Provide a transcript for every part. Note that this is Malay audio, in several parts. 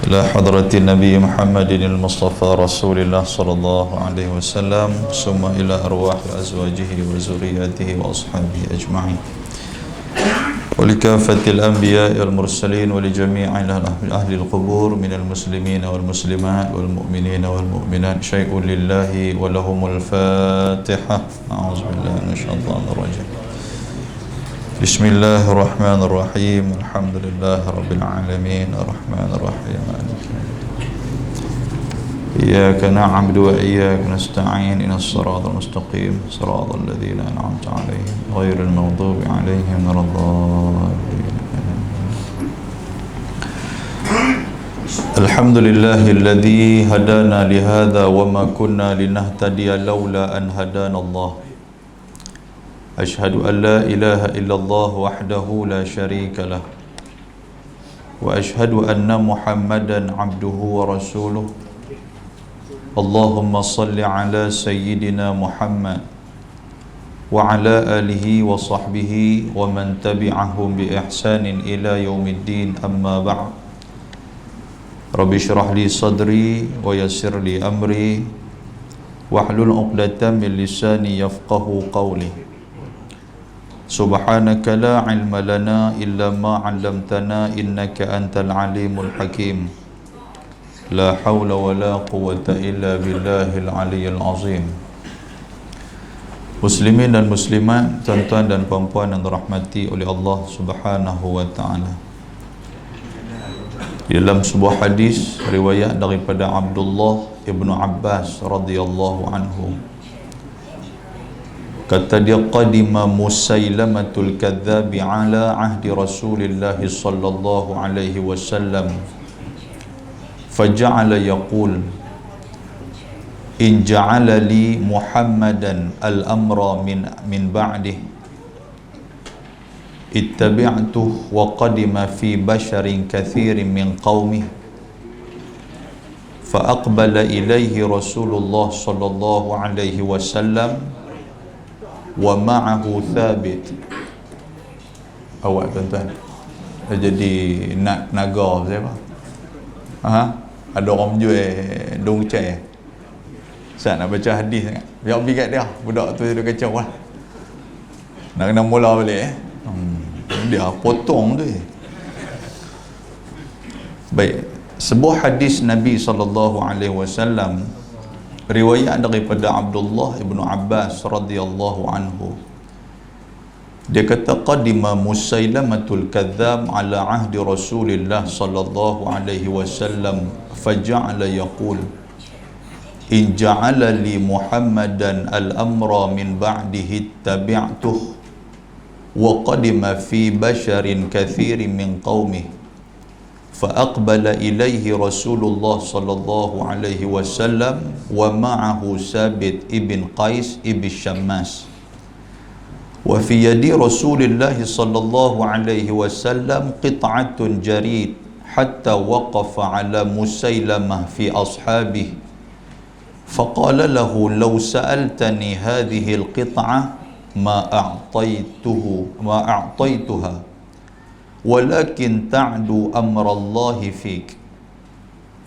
إلى حضرة النبي محمد المصطفى رسول الله صلى الله عليه وسلم، ثم إلى أرواح أزواجه وذرياته وأصحابه أجمعين، ولكافة الأنبياء والمرسلين، ولجميع أهل القبور من المسلمين والمسلمات والمؤمنين والمؤمنات. شيء لله ولهم الفاتحة. أعوذ بالله من الشيطان الرجيم. بسم الله الرحمن الرحيم. الحمد لله رب العالمين الرحمن الرحيم مالك يوم الدين. إياك نعبد وإياك نستعين. إن الصراط المستقيم صراط الذين أنعمت عليهم غير المغضوب عليهم ولا الضالين. الحمد لله الذي هدانا لهذا وما كنا لنهتدي لولا أن هدانا الله. أشهد أن لا إله إلا الله وحده لا شريك له، وأشهد أن محمدا عبده ورسوله. اللهم صل على سيدنا محمد وعلى آله وصحبه ومن تبعهم بإحسان إلى يوم الدين. أما بعد، رب اشرح لي صدري ويسر لي أمري واحلل عقدة من لساني يفقه قولي. سبحانك لا علم لنا إلا ما علمتنا إنك أنت العليم الحكيم. لا حول ولا قوة إلا بالله العلي العظيم. Muslimin dan muslimat, tuan-tuan dan puan-puan yang dirahmati oleh Allah Subhanahu wa taala. Dalam sebuah hadis riwayat daripada Abdullah ibnu Abbas radhiyallahu anhu, kata dia, qadima Musailamatul kadzabi ala ahdi Rasulillah sallallahu alaihi wasallam faja'ala yaqul in ja'ala li Muhammadan al-amra min ba'dih ittabi'tuhu wa qadima fi basharin kathirin min qaumih fa aqbala ilaihi Rasulullah sallallahu alaihi wasallam wa ma'ahu Thabit. Awak tuan-tuan jadi nak naga siapa? Ada orang jual dong cai. Saya nak baca hadis sangat. Biar pergi kat dia. Budak tu dia kacau lah. Nak kena mula balik dia potong tu. Baik, sebuah hadis Nabi SAW, riwayat daripada Abdullah ibnu Abbas radhiyallahu anhu. Dia kata, qadima Musailamatul kadzab ala ahdi Rasulillah sallallahu alaihi wasallam faja'ala yaqul in ja'ala li Muhammadan al-amra min ba'dihi tabi'tuhu wa qadima fi basharin kathirin min qaumih فأقبل إليه رسول الله صلى الله عليه وسلم ومعه ثابت ابن قيس ابن شماس وفي يد رسول الله صلى الله عليه وسلم قطعة جريد حتى وقف على مسيلمة في أصحابه فقال له لو سألتني هذه القطعة ما أعطيتها ولكن تعدو أمر الله فيك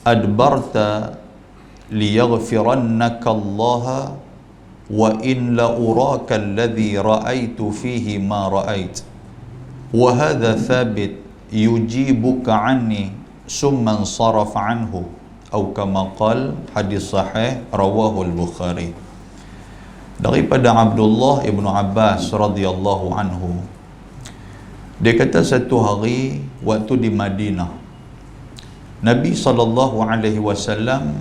أدبرت ليغفرنك الله وإن لأراك الذي رأيت فيه ما رأيت وهذا ثابت يجيبك عني ثم انصرف عنه أو كما قال. Hadis sahih rawahu al-Bukhari. Daripada Abdullah ibnu Abbas radhiyallahu anhu, dia kata, satu hari waktu di Madinah, Nabi SAW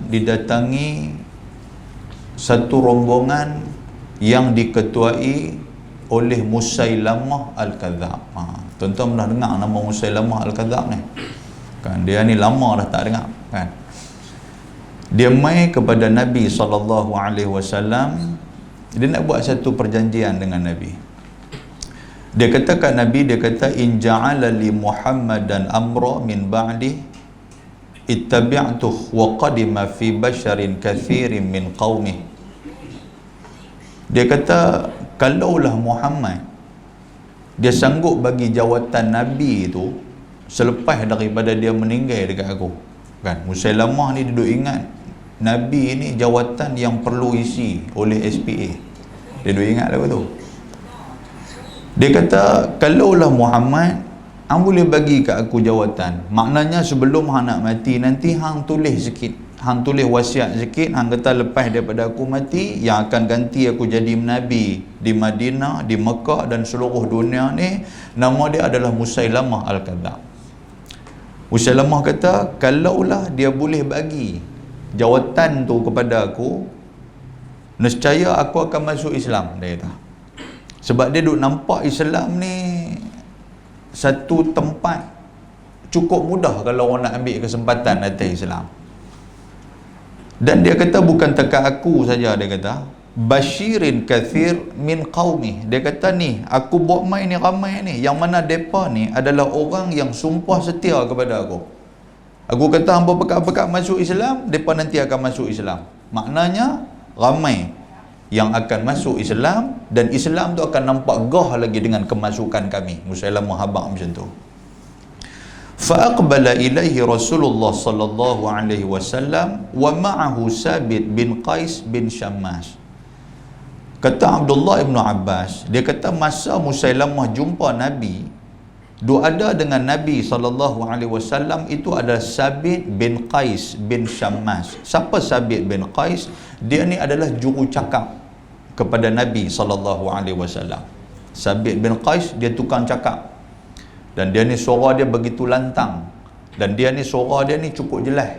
didatangi satu rombongan yang diketuai oleh Musailamah Al-Kadzab. Tuan-tuan pernah dengar nama Musailamah Al-Kadzab ni? Kan dia ni lama dah tak dengar kan. Dia mai kepada Nabi SAW. Dia nak buat satu perjanjian dengan Nabi. Dia kata kat Nabi, dia kata, in ja'ala li Muhammadan amra min ba'di ittabi'tuhu wa qadima fi basharin kathirin min qaumih. Dia kata, kalaulah Muhammad dia sanggup bagi jawatan Nabi itu selepas daripada dia meninggal dekat aku, Kan Musailamah ni duduk ingat Nabi ni jawatan yang perlu isi oleh SPA. Dia duduk ingat lagu tu. Dia kata, kalaulah Muhammad, hang boleh bagi kat aku jawatan. Maknanya sebelum hang nak mati nanti, hang tulis sikit. Hang tulis wasiat sikit. Hang kata lepas daripada aku mati, yang akan ganti aku jadi Nabi di Madinah, di Mekah dan seluruh dunia ni, nama dia adalah Musailamah Al-Kadzab. Musailamah kata, kalaulah dia boleh bagi jawatan tu kepada aku, nescaya aku akan masuk Islam, dia kata. Sebab dia duk nampak Islam ni satu tempat cukup mudah kalau orang nak ambil kesempatan atas Islam. Dan dia kata bukan takat aku saja, dia kata basyirin kathir min qaumi. Dia kata ni, aku buat main ni ramai ni, yang mana depa ni adalah orang yang sumpah setia kepada aku. Aku kata hamba pekat-pekat masuk Islam, depa nanti akan masuk Islam. Maknanya ramai yang akan masuk Islam, dan Islam tu akan nampak gah lagi dengan kemasukan kami. Musailamah habaq macam tu. Fa'aqbala ilaihi Rasulullah sallallahu alaihi wasallam wa ma'ahu Sabit bin Qais bin Syammas. Kata Abdullah ibn Abbas, dia kata masa Musailamah jumpa Nabi, ada dengan Nabi sallallahu alaihi wasallam itu adalah Sabit bin Qais bin Syammas. Siapa Sabit bin Qais? Dia ni adalah juru cakap kepada Nabi sallallahu alaihi wasallam. Sabit bin Qais dia tukang cakap. Dan dia ni suara dia begitu lantang. Dan dia ni suara dia ni cukup jelas.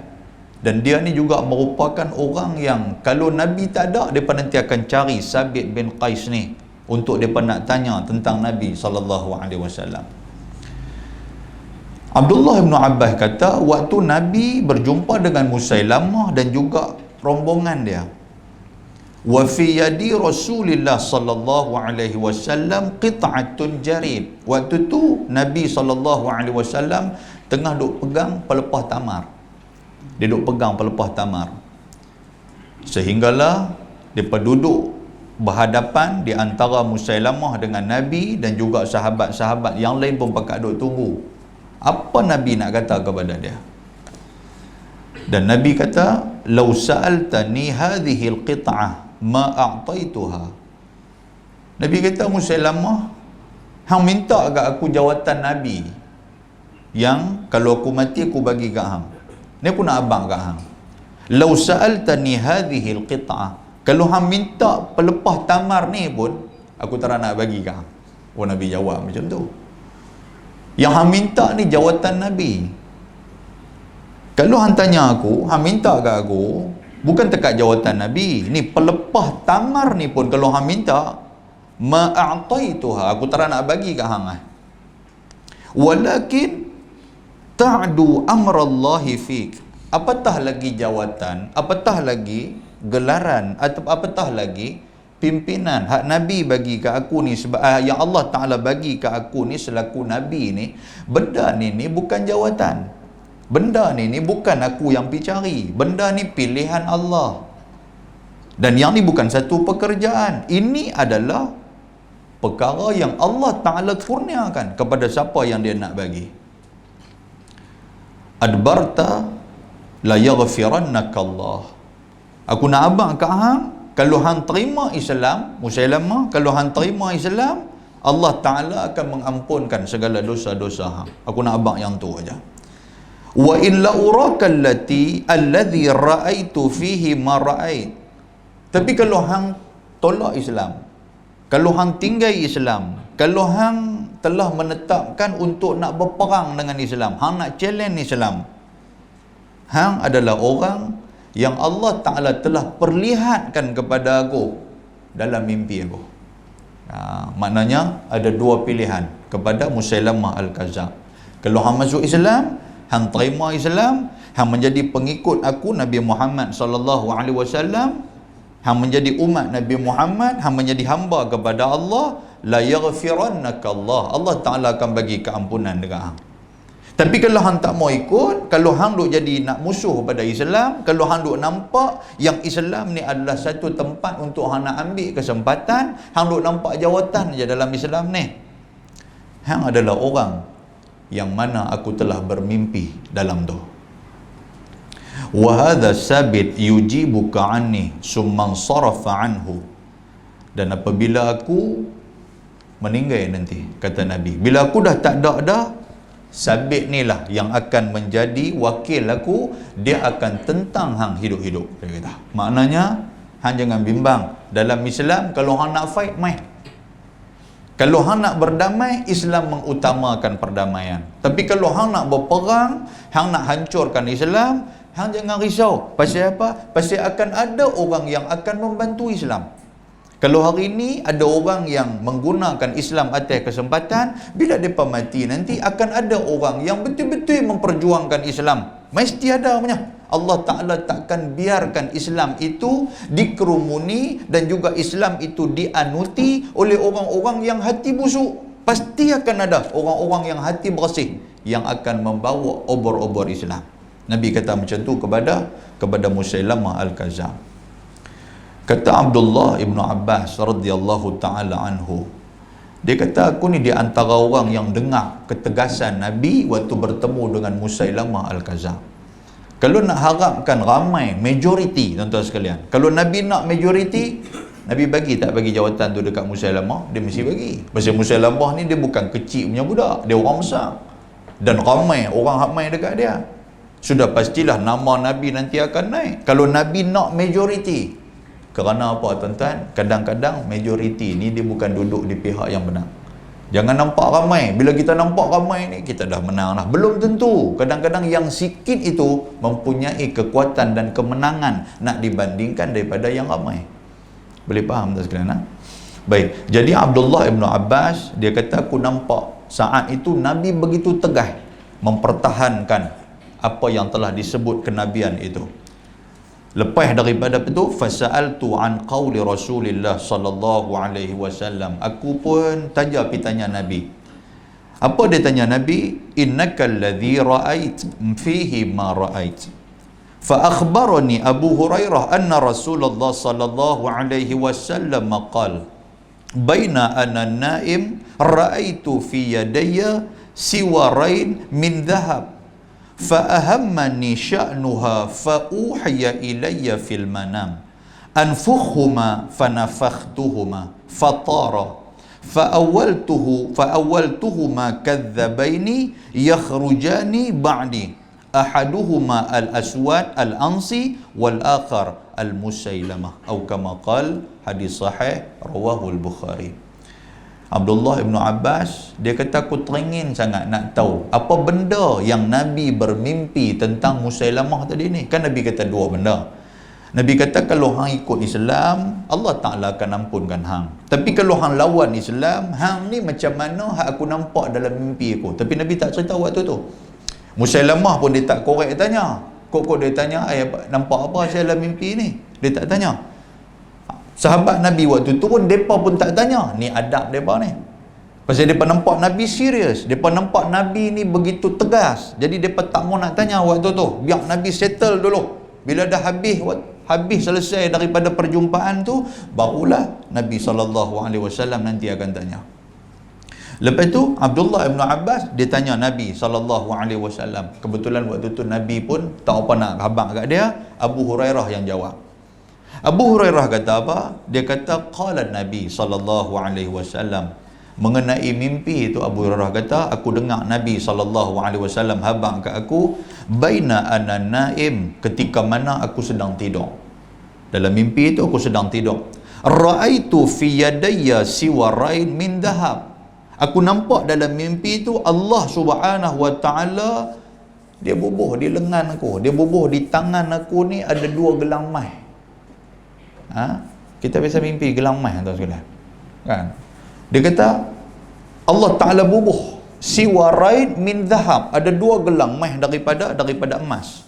Dan dia ni juga merupakan orang yang kalau Nabi tak ada, depa nanti akan cari Sabit bin Qais ni untuk depa nak tanya tentang Nabi sallallahu alaihi wasallam. Abdullah bin Abbas kata, waktu Nabi berjumpa dengan Musailamah dan juga rombongan dia, wa fi yadi Rasulillah sallallahu alaihi wasallam qit'atun jarid. Waktu tu Nabi sallallahu alaihi wasallam tengah duk pegang pelepah tamar. Dia duk pegang pelepah tamar. Sehinggalah depa duduk berhadapan di antara Musailamah dengan Nabi dan juga sahabat-sahabat yang lain pun pakat duk tunggu apa Nabi nak kata kepada dia. Dan Nabi kata, "Lau sa'altani hadhihi al-qit'ah ma a'taituha." Nabi kata, Musailamah, hang minta kat aku jawatan Nabi yang kalau aku mati aku bagi kat hang. Ni aku nak abang kat hang. Lau sa'altani hadhihi al-qit'ah, kalau hang minta pelepah tamar ni pun aku tak nak bagi kat hang. Oh, Nabi jawab macam tu. Yang hang minta ni jawatan Nabi. Kalau hang tanya aku, hang minta kat aku, bukan dekat jawatan Nabi. Ni pelepah tamar ni pun kalau hang minta, ma'a'taituha, aku tak nak bagi kat hang. Walakin ta'du amrallahi fik. Apatah lagi jawatan, apatah lagi gelaran, atau apatah lagi pimpinan hak Nabi bagi kat aku ni, sebab yang Allah Ta'ala bagi kat aku ni selaku Nabi ni, benda ni bukan jawatan. Benda ni bukan aku yang pergi cari. Benda ni pilihan Allah. Dan yang ni bukan satu pekerjaan. Ini adalah perkara yang Allah Ta'ala kurniakan kepada siapa yang dia nak bagi. Adbarta la yaghfirannaka Allah. Aku nak abang kat hang, kalau hang terima Islam, Musailamah, kalau hang terima Islam, Allah Ta'ala akan mengampunkan segala dosa-dosa hang. Aku nak abang yang tu aja. Wa illa uraka alladhi ra'aitu fihi ma ra'ait. Tapi kalau hang tolak Islam, kalau hang tinggal Islam, kalau hang telah menetapkan untuk nak berperang dengan Islam, hang nak challenge Islam, hang adalah orang yang Allah Ta'ala telah perlihatkan kepada aku dalam mimpi aku. Maknanya ada dua pilihan kepada Musailamah Al-Kadzab. Kalau hang masuk Islam, hang terima Islam, hang menjadi pengikut aku Nabi Muhammad sallallahu alaihi wasallam, hang menjadi umat Nabi Muhammad, hang menjadi hamba kepada Allah, la yaghfirannaka Allah. Allah Ta'ala akan bagi keampunan dekat hang. Tapi kalau hang tak mau ikut, kalau hang duk jadi nak musuh pada Islam, kalau hang duk nampak yang Islam ni adalah satu tempat untuk hang nak ambil kesempatan, hang duk nampak jawatan je dalam Islam ni, hang adalah orang yang mana aku telah bermimpi dalam tu. wa hadha sabit yujibuka anni summan sarafa anhu. Dan apabila aku meninggal nanti, kata Nabi, bila aku dah tak ada dah, Sabit ni lah yang akan menjadi wakil aku, dia akan tentang hang hidup-hidup, dia kata. Maknanya hang jangan bimbang dalam Islam. Kalau hang nak fight, mai. Kalau hang nak berdamai, Islam mengutamakan perdamaian. Tapi kalau hang nak berperang, hang nak hancurkan Islam, hang jangan risau. Pasal apa? Pasal akan ada orang yang akan membantu Islam. Kalau hari ini ada orang yang menggunakan Islam atas kesempatan, bila mereka mati nanti akan ada orang yang betul-betul memperjuangkan Islam. Mesti ada punya. Allah Ta'ala takkan biarkan Islam itu dikerumuni dan juga Islam itu dianuti oleh orang-orang yang hati busuk. Pasti akan ada orang-orang yang hati bersih yang akan membawa obor-obor Islam. Nabi kata macam tu kepada Musailamah Al-Kazam. Kata Abdullah ibn Abbas radhiyallahu ta'ala anhu, dia kata, aku ni di antara orang yang dengar ketegasan Nabi waktu bertemu dengan Musailamah Al-Kazam. Kalau nak harapkan ramai, majoriti, tuan-tuan sekalian, kalau Nabi nak majoriti, Nabi bagi tak bagi jawatan tu dekat Musailamah? Dia mesti bagi. Pasal Musailamah ni dia bukan kecil punya budak, dia orang besar. Dan ramai, orang ramai dekat dia. Sudah pastilah nama Nabi nanti akan naik. Kalau Nabi nak majoriti. Kerana apa tuan-tuan? Kadang-kadang majoriti ni dia bukan duduk di pihak yang benar. Jangan nampak ramai. Bila kita nampak ramai ni, kita dah menang dah. Belum tentu. Kadang-kadang yang sikit itu mempunyai kekuatan dan kemenangan nak dibandingkan daripada yang ramai. Boleh faham tak sekalian? Baik. Jadi Abdullah ibn Abbas, dia kata, aku nampak saat itu Nabi begitu tegas mempertahankan apa yang telah disebut kenabian itu. Lepas daripada itu, fasa'altu an qawli Rasulillah sallallahu alaihi wasallam. Aku pun tanya Nabi. Apa dia tanya Nabi? Innaka alladhi ra'ait fihi ma ra'ait. Fa akhbarani Abu Hurairah anna Rasulullah sallallahu alaihi wasallam qala baina ana naim ra'aitu fi yadayya siwarain min dhahab فأهمني شأنها فأوحي إلي في المنام أنفخهما فنفختهما فطار فأولتهما كذبين يخرجان بعدي أحدهما الأسود الأنصي والآخر المسيلمة أو كما قال حديث صحيح رواه البخاري. Abdullah ibn Abbas, dia kata, aku teringin sangat nak tahu apa benda yang Nabi bermimpi tentang Musailamah tadi ni. Kan Nabi kata dua benda. Nabi kata, kalau hang ikut Islam, Allah Ta'ala akan ampunkan hang. Tapi kalau hang lawan Islam, hang ni macam mana hak aku nampak dalam mimpi aku. Tapi Nabi tak cerita waktu tu. Musailamah pun dia tak korek tanya. Kok dia tanya, nampak apa saya dalam mimpi ni? Dia tak tanya. Sahabat Nabi waktu tu pun mereka pun tak tanya. Ni adab mereka ni. Pasal mereka nampak Nabi serius. Mereka nampak Nabi ni begitu tegas. Jadi mereka tak mau nak tanya waktu tu. Biar Nabi settle dulu. Bila dah habis selesai daripada perjumpaan tu, barulah Nabi SAW nanti akan tanya. Lepas tu Abdullah ibn Abbas dia tanya Nabi SAW. Kebetulan waktu tu Nabi pun tak apa nak khabar kat dia. Abu Hurairah yang jawab. Abu Hurairah kata apa? Dia kata, qala Nabi SAW. Mengenai mimpi itu, Abu Hurairah kata, aku dengar Nabi SAW habang kat aku, baina ana naim, ketika mana aku sedang tidur. Dalam mimpi itu aku sedang tidur. Ra'aitu fi yadayya siwarain min dhahab. Aku nampak dalam mimpi itu Allah Subhanahu wa taala dia bubuh di lengan aku, dia bubuh di tangan aku ni ada dua gelang emas. Kita biasa mimpi gelang emas, tuan sekalian. Kan? Dia kata Allah Ta'ala bubuh siwarain min dhahab, ada dua gelang emas daripada emas.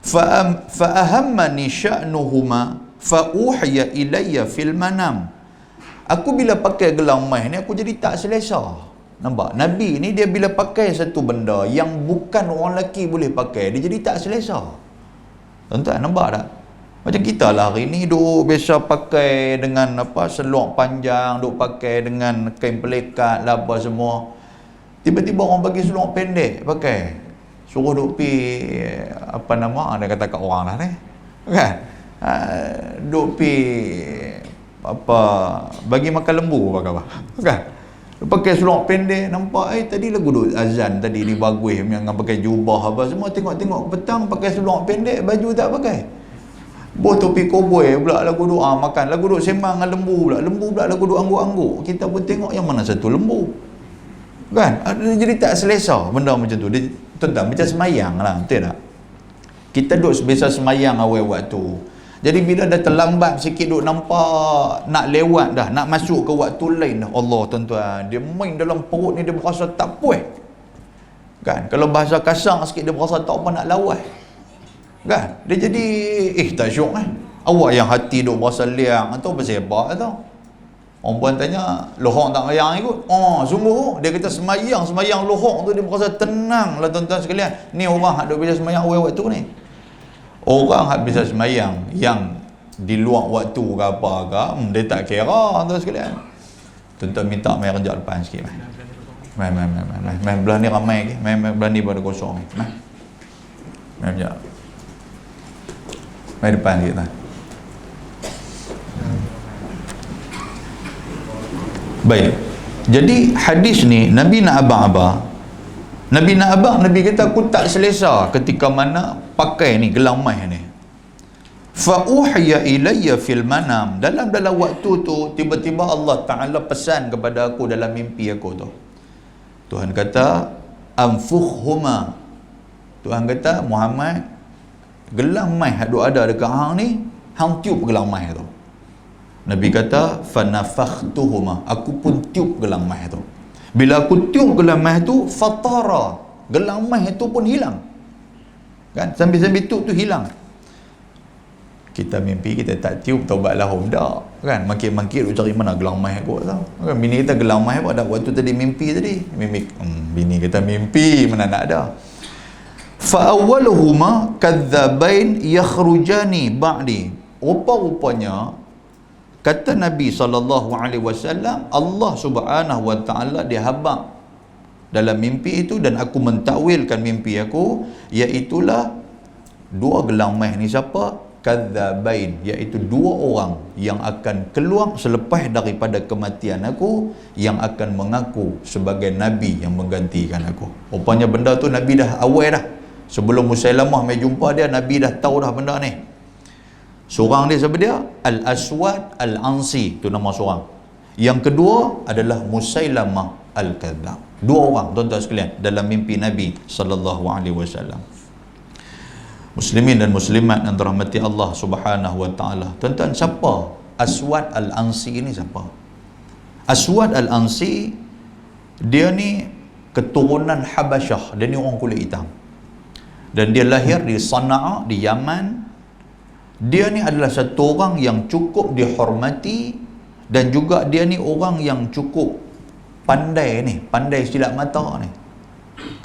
Fa ahammani sya'nuhuma fa uhiya ilayya fil manam. Aku bila pakai gelang emas ni aku jadi tak selesa. Nampak? Nabi ni dia bila pakai satu benda yang bukan orang lelaki boleh pakai, dia jadi tak selesa. Tuan-tuan nampak tak? Macam kita lah hari ni duk biasa pakai dengan seluar panjang, duk pakai dengan kain pelikat lah apa semua. Tiba-tiba orang bagi seluar pendek pakai. suruh duk pi apa nama dia kata kat orang lah ni, kan? Duk pi apa bagi makan lembu apa kan? Pakai seluar pendek, nampak tadi lagu duk azan tadi ni bagus yang pakai jubah apa semua, tengok petang pakai seluar pendek, baju tak pakai. Boh topi koboi pula lagu doa makan, lagu duk sembang dengan lembu pula lagu duk angguk-angguk. Kita pun tengok yang mana satu lembu. Kan? Jadi tak selesa benda macam tu. Dia tuan-tuan macam semayang lah, betul tak? Kita duk biasa semayang awal waktu. Jadi bila dah terlambat sikit duk nampak nak lewat dah, nak masuk ke waktu lain dah, Allah tuan-tuan, dia main dalam perut ni dia berasa tak puas. Kan? Kalau bahasa kasar sikit dia berasa tak apa nak lawas. Kan? Dia jadi tak syok Awak yang hati duk berasa liang atau bersebab atau. Orang puan tanya, lohong tak mayang ikut? Sungguh. Dia kata semayang lohong tu dia berasa tenang lah tuan-tuan sekalian. Ni orang hak duk bisa semayang awal waktu ni. Orang hak bisa semayang yang di luar waktu ke apa ke, dia tak kira tuan sekalian. Tuan-tuan minta mai rejak depan sikit mai. Mai belah ni ramai ke. Mai belah ni pada kosong. Mai rejak. Mai depan sikit lah. Baik. Jadi hadis ni Nabi nak abang-abang. Nabi kata aku tak selesa ketika mana pakai ni gelang mai ni. Fa uhiya ilayya fil manam. Dalam waktu tu tiba-tiba Allah Taala pesan kepada aku dalam mimpi aku tu. Tuhan kata anfukhuma. Tuhan kata Muhammad, gelang mai hak ada dekat hang ni, hang tiup gelang mai tu. Nabi kata fanafakhtuhuma, aku pun tiup gelang mai tu. Bila aku tiup gelang mai tu, fatara, gelang mai tu pun hilang. Kan? Sambil-sambil tiup tu hilang. Kita mimpi kita tak tiup, taubat lahum dak. Kan? Mangkit-mangkit duk cari mana gelang mai aku tahu. Kan? Bini kita gelang mai apa dak waktu tadi mimpi tadi. Bini kita mimpi mana nak ada. Fa awwaluhuma kadzabain yakhrujani ba'di. Rupa-rupanya kata Nabi SAW, Allah Subhanahu Wa Taala dia habaq dalam mimpi itu dan aku mentakwilkan mimpi aku, iaitulah dua gelang mai ni siapa? Kadzabain, iaitu dua orang yang akan keluar selepas daripada kematian aku, yang akan mengaku sebagai Nabi yang menggantikan aku. Rupanya benda tu Nabi dah awal dah. Sebelum Musailamah mai jumpa dia, Nabi dah tahu dah benda ni. Seorang dia siapa dia? Al-Aswad Al-Ansi, tu nama seorang. Yang kedua adalah Musailamah Al-Kadzab. Dua orang tuan-tuan sekalian dalam mimpi Nabi SAW. Muslimin dan muslimat yang dirahmati Allah Subhanahu Wa Taala. Tuan-tuan, siapa Aswad Al-Ansi ini siapa? Aswad Al-Ansi dia ni keturunan Habasyah, dia ni orang kulit hitam. Dan dia lahir di Sana'a di Yaman. Dia ni adalah satu orang yang cukup dihormati dan juga dia ni orang yang cukup pandai ni, pandai silat mata ni.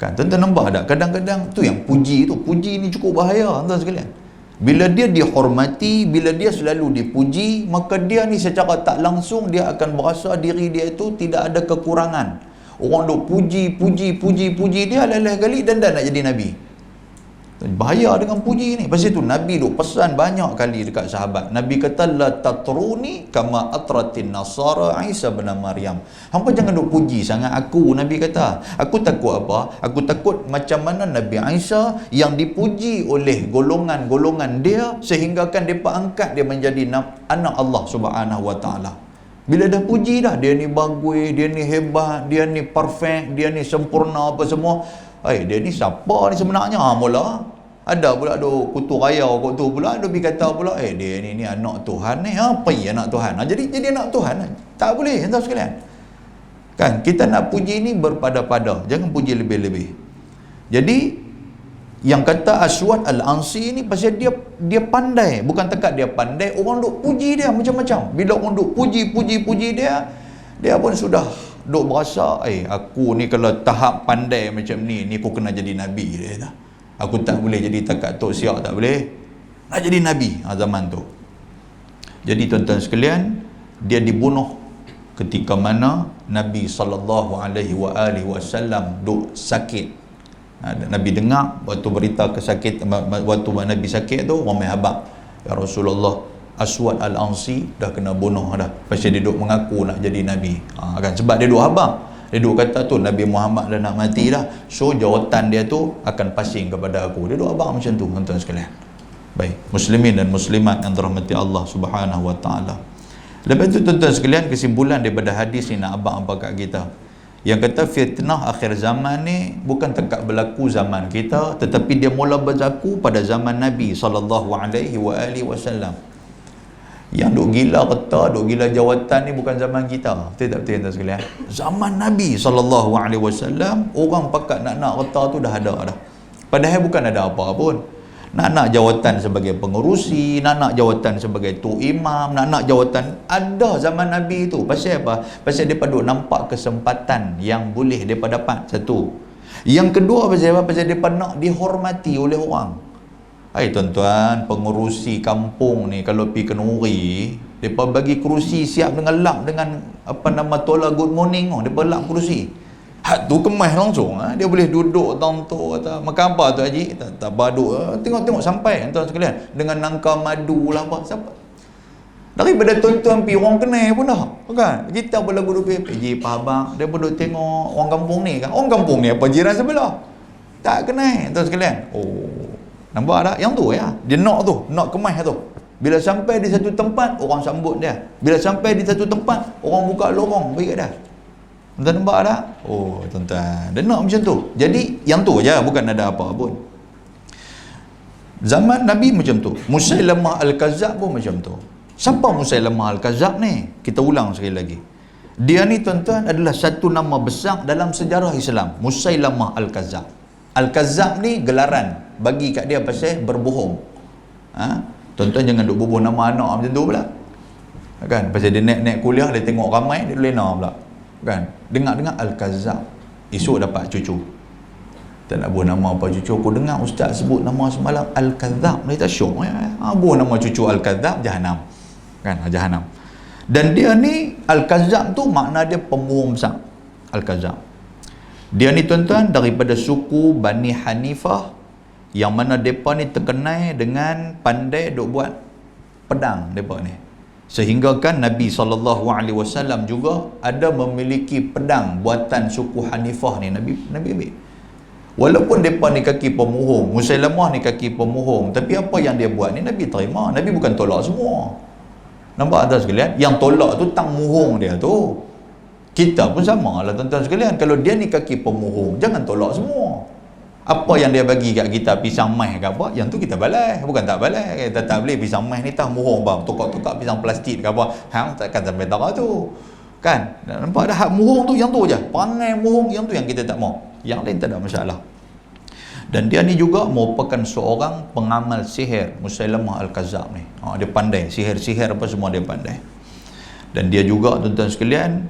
Kan tuan-tuan nampak tak? Kadang-kadang tu yang puji ni cukup bahaya tuan sekalian. Bila dia dihormati, bila dia selalu dipuji, maka dia ni secara tak langsung dia akan berasa diri dia itu tidak ada kekurangan. Orang duk puji dia lain-lain kali dan dah nak jadi Nabi. Bahaya dengan puji ni. Pasal tu Nabi duk pesan banyak kali dekat sahabat. Nabi kata la tatruni kama atratin nasara Isa bin Maryam. Hampa jangan duk puji sangat aku. Nabi kata, aku takut apa? Aku takut macam mana Nabi Isa yang dipuji oleh golongan-golongan dia sehinggakan depa angkat dia menjadi anak Allah Subhanahu Wa Taala. Bila dah puji dah, dia ni bagus, dia ni hebat, dia ni perfect, dia ni sempurna apa semua. Dia ni siapa ni sebenarnya? Mula ada pula do kutu raya kot tu pula do kata pula dia ni anak Tuhan ni. Apa ya anak Tuhan? Jadi anak Tuhan. Tak boleh tuan sekalian. Kan kita nak puji ni berpada-pada, jangan puji lebih-lebih. Jadi yang kata Aswad Al-Ansi ni pasal dia pandai, bukan takat dia pandai, orang duk puji dia macam-macam. Bila orang duk puji dia pun sudah duk berasa, aku ni kalau tahap pandai macam ni aku kena jadi Nabi dia kata. Aku tak boleh jadi takat Tok Siak, tak boleh. Nak jadi Nabi zaman tu. Jadi tuan-tuan sekalian, dia dibunuh ketika mana Nabi SAW duk sakit. Nabi dengar waktu berita kesakit, waktu Nabi sakit tu, ramai habaq, ya Rasulullah, Aswad Al-Ansi dah kena bunuh dah. Pasal dia duk mengaku nak jadi Nabi. Kan sebab dia duk habaq. Dia duk kata tu Nabi Muhammad dah nak mati dah. So jawatan dia tu akan passing kepada aku. Dia duk habaq macam tu, tuan-tuan sekalian. Baik, muslimin dan muslimat yang dirahmati Allah Subhanahu wa taala. Lepas tu tuan-tuan sekalian, kesimpulan daripada hadis ni nak abang apa kat kita. Yang kata fitnah akhir zaman ni bukan tekak berlaku zaman kita, tetapi dia mula berlaku pada zaman Nabi SAW. Yang duk gila kata, duk gila jawatan ni bukan zaman kita. Betul tak betul tuan sekalian? Zaman Nabi SAW, orang pakat nak kata tu dah ada dah. Padahal bukan ada apa pun. Nak jawatan sebagai pengerusi, nak jawatan sebagai tu imam, nak jawatan ada zaman Nabi tu. Pasal apa? Pasal depa duk nampak kesempatan yang boleh depa dapat. Satu. Yang kedua pasal apa? Pasal depa nak dihormati oleh orang. Hai tuan-tuan, pengerusi kampung ni kalau pi kenduri, depa bagi kerusi siap dengan lap dengan apa nama tola good morning, depa lap kerusi. Hak tu kemas langsung, dia boleh duduk tang-tu kata makan apa tu haji, tak baduk, tengok sampai tuan sekalian dengan nangka madu lah apa siapa daripada tuan-tuan pi orang kenal pun dah kan. Kita pun lagu duk pergi pahabang, dia pun duk tengok orang kampung ni kan, orang kampung ni apa jiran sebelah tak kenal tuan sekalian. Oh, nampak tak yang tu ya, dia nak kemas tu. Bila sampai di satu tempat orang sambut dia, bila sampai di satu tempat orang buka lorong bagi kat dia. Tuan nampak tak? Oh tuan-tuan, dia nak macam tu. Jadi yang tu je, bukan ada apa pun. Zaman Nabi macam tu. Musailamah Al-Kazzab pun macam tu. Siapa Musailamah Al-Kazzab ni? Kita ulang sekali lagi. Dia ni tuan-tuan adalah satu nama besar dalam sejarah Islam. Musailamah Al-Kazzab. Al-Kazzab ni gelaran bagi kat dia pasal berbohong. Tuan-tuan jangan duk berbohong nama anak macam tu pula. Kan? Pasal dia naik kuliah, dia tengok ramai, dia lena pula. Kan? Dengar-dengar Al-Kazzab, esok dapat cucu. Tak nak buat nama apa cucu. Aku dengar ustaz sebut nama semalam Al-Kazzab, dia tak syok buat nama cucu Al-Kazzab, Jahannam. Kan? Jahannam. Dan dia ni Al-Kazzab tu makna dia pembohong besar. Al-Kazzab, dia ni tuan-tuan daripada suku Bani Hanifah, yang mana mereka ni terkenal dengan pandai duk buat pedang mereka ni. Sehingga kan Nabi SAW juga ada memiliki pedang buatan suku Hanifah ni. Nabi ambil. Walaupun mereka ni kaki pemohong, Musailamah ni kaki pemohong, tapi apa yang dia buat ni Nabi terima. Nabi bukan tolak semua. Nampak tak sekalian? Yang tolak tu tang mohong dia tu. Kita pun sama lah tuan-tuan sekalian. Kalau dia ni kaki pemohong, jangan tolak semua. Apa yang dia bagi kat kita, pisang mai ke apa, yang tu kita balas. Bukan tak balas. Kita tak boleh pisang mai ni tak mohong bang, tukar-tukar pisang plastik ke apa. Hang takkan sampai tak tu. Kan? Nampak dah hak mohong tu, yang tu je. Perangai mohong, yang tu yang kita tak mau. Yang lain tak ada masalah. Dan dia ni juga merupakan seorang pengamal sihir, Musailamah Al-Kazzab ni. Dia pandai, sihir-sihir apa semua dia pandai. Dan dia juga tuan-tuan sekalian,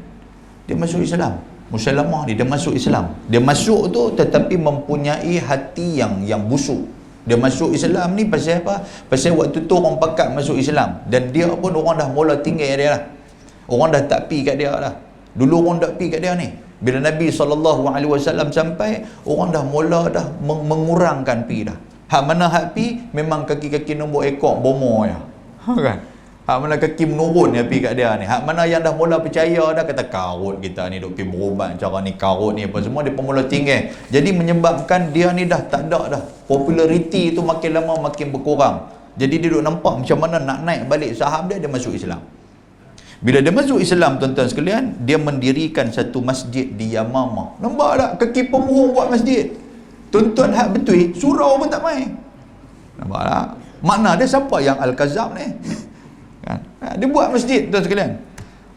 dia masuk Islam. Musailamah ni dia masuk Islam. Dia masuk tu tetapi mempunyai hati yang busuk. Dia masuk Islam ni pasal apa? Pasal waktu tu orang pakat masuk Islam, dan dia pun orang dah mula tinggal dia lah. Orang dah tak pi kat dia lah. Dulu orang tak pi kat dia ni. Bila Nabi SAW sampai, orang dah mula dah mengurangkan pi dah. Hak mana hak pi memang kaki-kaki nombor ekor bomo ya. Kan? Hak mana kaki menurun dia pi kat dia ni. Hak mana yang dah mula percaya dah kata karut kita ni duk pi berubat cara ni, karut ni apa semua, dia pun mula tinggal. Jadi menyebabkan dia ni dah tak ada dah. Populariti tu makin lama makin berkurang. Jadi dia duk nampak macam mana nak naik balik saham dia masuk Islam. Bila dia masuk Islam tuan-tuan sekalian, dia mendirikan satu masjid di Yamamah. Nampak tak? Kaki pemohong buat masjid. Tuan-tuan hak betul, surau pun tak main. Nampak tak? Makna dia siapa yang Al-Kazzab ni? Kan? Dia buat masjid tuan sekalian.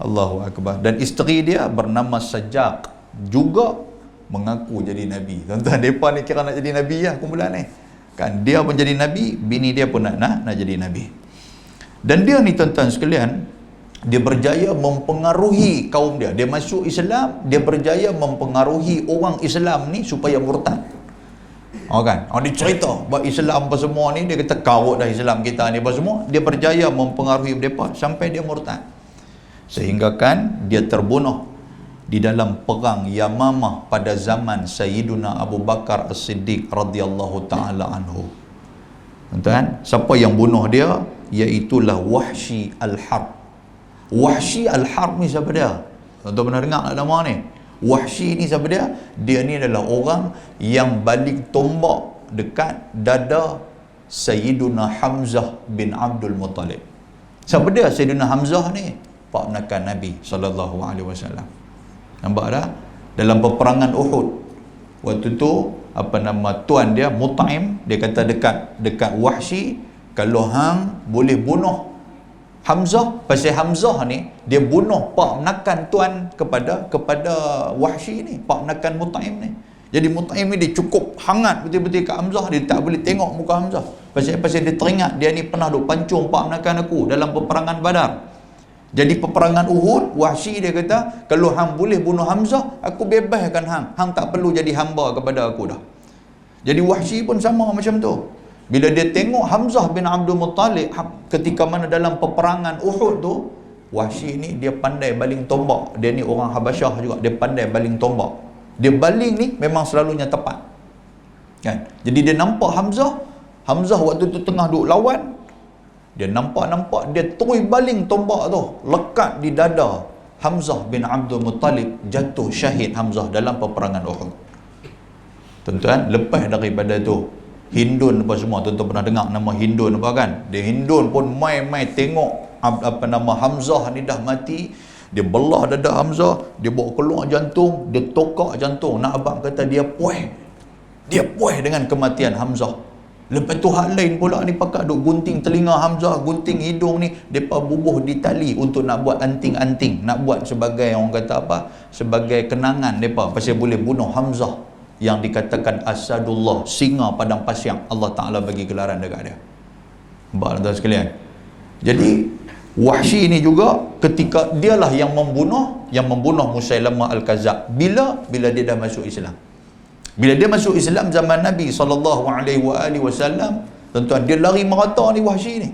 Allahu Akbar. Dan isteri dia bernama Sajjaq, juga mengaku jadi Nabi. Tuan-tuan, mereka ni kira nak jadi Nabi lah kumpulan ni. Kan? Dia pun jadi Nabi, bini dia pun nak jadi Nabi. Dan dia ni tuan-tuan sekalian, dia berjaya mempengaruhi kaum dia. Dia masuk Islam, dia berjaya mempengaruhi orang Islam ni supaya murtad. Kan? Dia cerita buat Islam apa semua ni, dia kata karut dah Islam kita ni apa semua. Dia berjaya mempengaruhi mereka sampai dia murtad. Sehingga kan dia terbunuh di dalam perang Yamamah pada zaman Sayyiduna Abu Bakar As-Siddiq radhiyallahu taala anhu. Tuan, siapa yang bunuh dia? Iaitulah Wahsy Al-Harb. Wahsy Al-Harb ni siapa dia? Tuan pernah dengar tak nama ni? Wahsy ni siapa dia? Dia ni adalah orang yang baling tombak dekat dada Sayyiduna Hamzah bin Abdul Muttalib. Siapa dia Sayyiduna Hamzah ni? Pak menakan Nabi SAW. Nampak tak? Dalam peperangan Uhud, waktu tu tuan dia Mut'im, dia kata dekat Wahsy, kalau hang boleh bunuh Hamzah, pasal Hamzah ni dia bunuh pak menakan tuan kepada Wahsy ni, pak menakan Mut'im ni. Jadi Mut'im ni dia cukup hangat betul-betul kat Hamzah, dia tak boleh tengok muka Hamzah. Pasal dia teringat dia ni pernah duk pancung pak menakan aku dalam peperangan Badar. Jadi peperangan Uhud, Wahsy dia kata, kalau hang boleh bunuh Hamzah, aku bebaskan hang. Hang tak perlu jadi hamba kepada aku dah. Jadi Wahsy pun sama macam tu. Bila dia tengok Hamzah bin Abdul Muttalib ketika mana dalam peperangan Uhud tu, Wahsy ni dia pandai baling tombak. Dia ni orang Habasyah juga, dia pandai baling tombak. Dia baling ni memang selalunya tepat. Kan? Jadi dia nampak Hamzah waktu tu tengah duk lawan, dia nampak dia terus baling tombak tu, lekat di dada Hamzah bin Abdul Muttalib, jatuh syahid Hamzah dalam peperangan Uhud. Tuan-tuan, lepas daripada tu Hindun apa semua, tuan-tuan pernah dengar nama Hindun apa kan? Dia Hindun pun mai tengok Hamzah ni dah mati, dia belah dada Hamzah, dia bawa keluar jantung, dia tokak jantung. Nak abang kata dia puas dengan kematian Hamzah. Lepas tu hal lain pula ni pakat duk gunting telinga Hamzah, gunting hidung ni, depa bubuh di tali untuk nak buat anting-anting, nak buat sebagai orang kata sebagai kenangan depa pasal boleh bunuh Hamzah yang dikatakan Asadullah, singa padang pasir. Allah Taala bagi gelaran dekat dia. Nampak tuan sekalian? Jadi Wahsy ni juga ketika dialah yang membunuh Musailamah Al-Kadzab bila dia dah masuk Islam. Bila dia masuk Islam zaman Nabi SAW, tuan-tuan, dia lari merata ni Wahsy ni.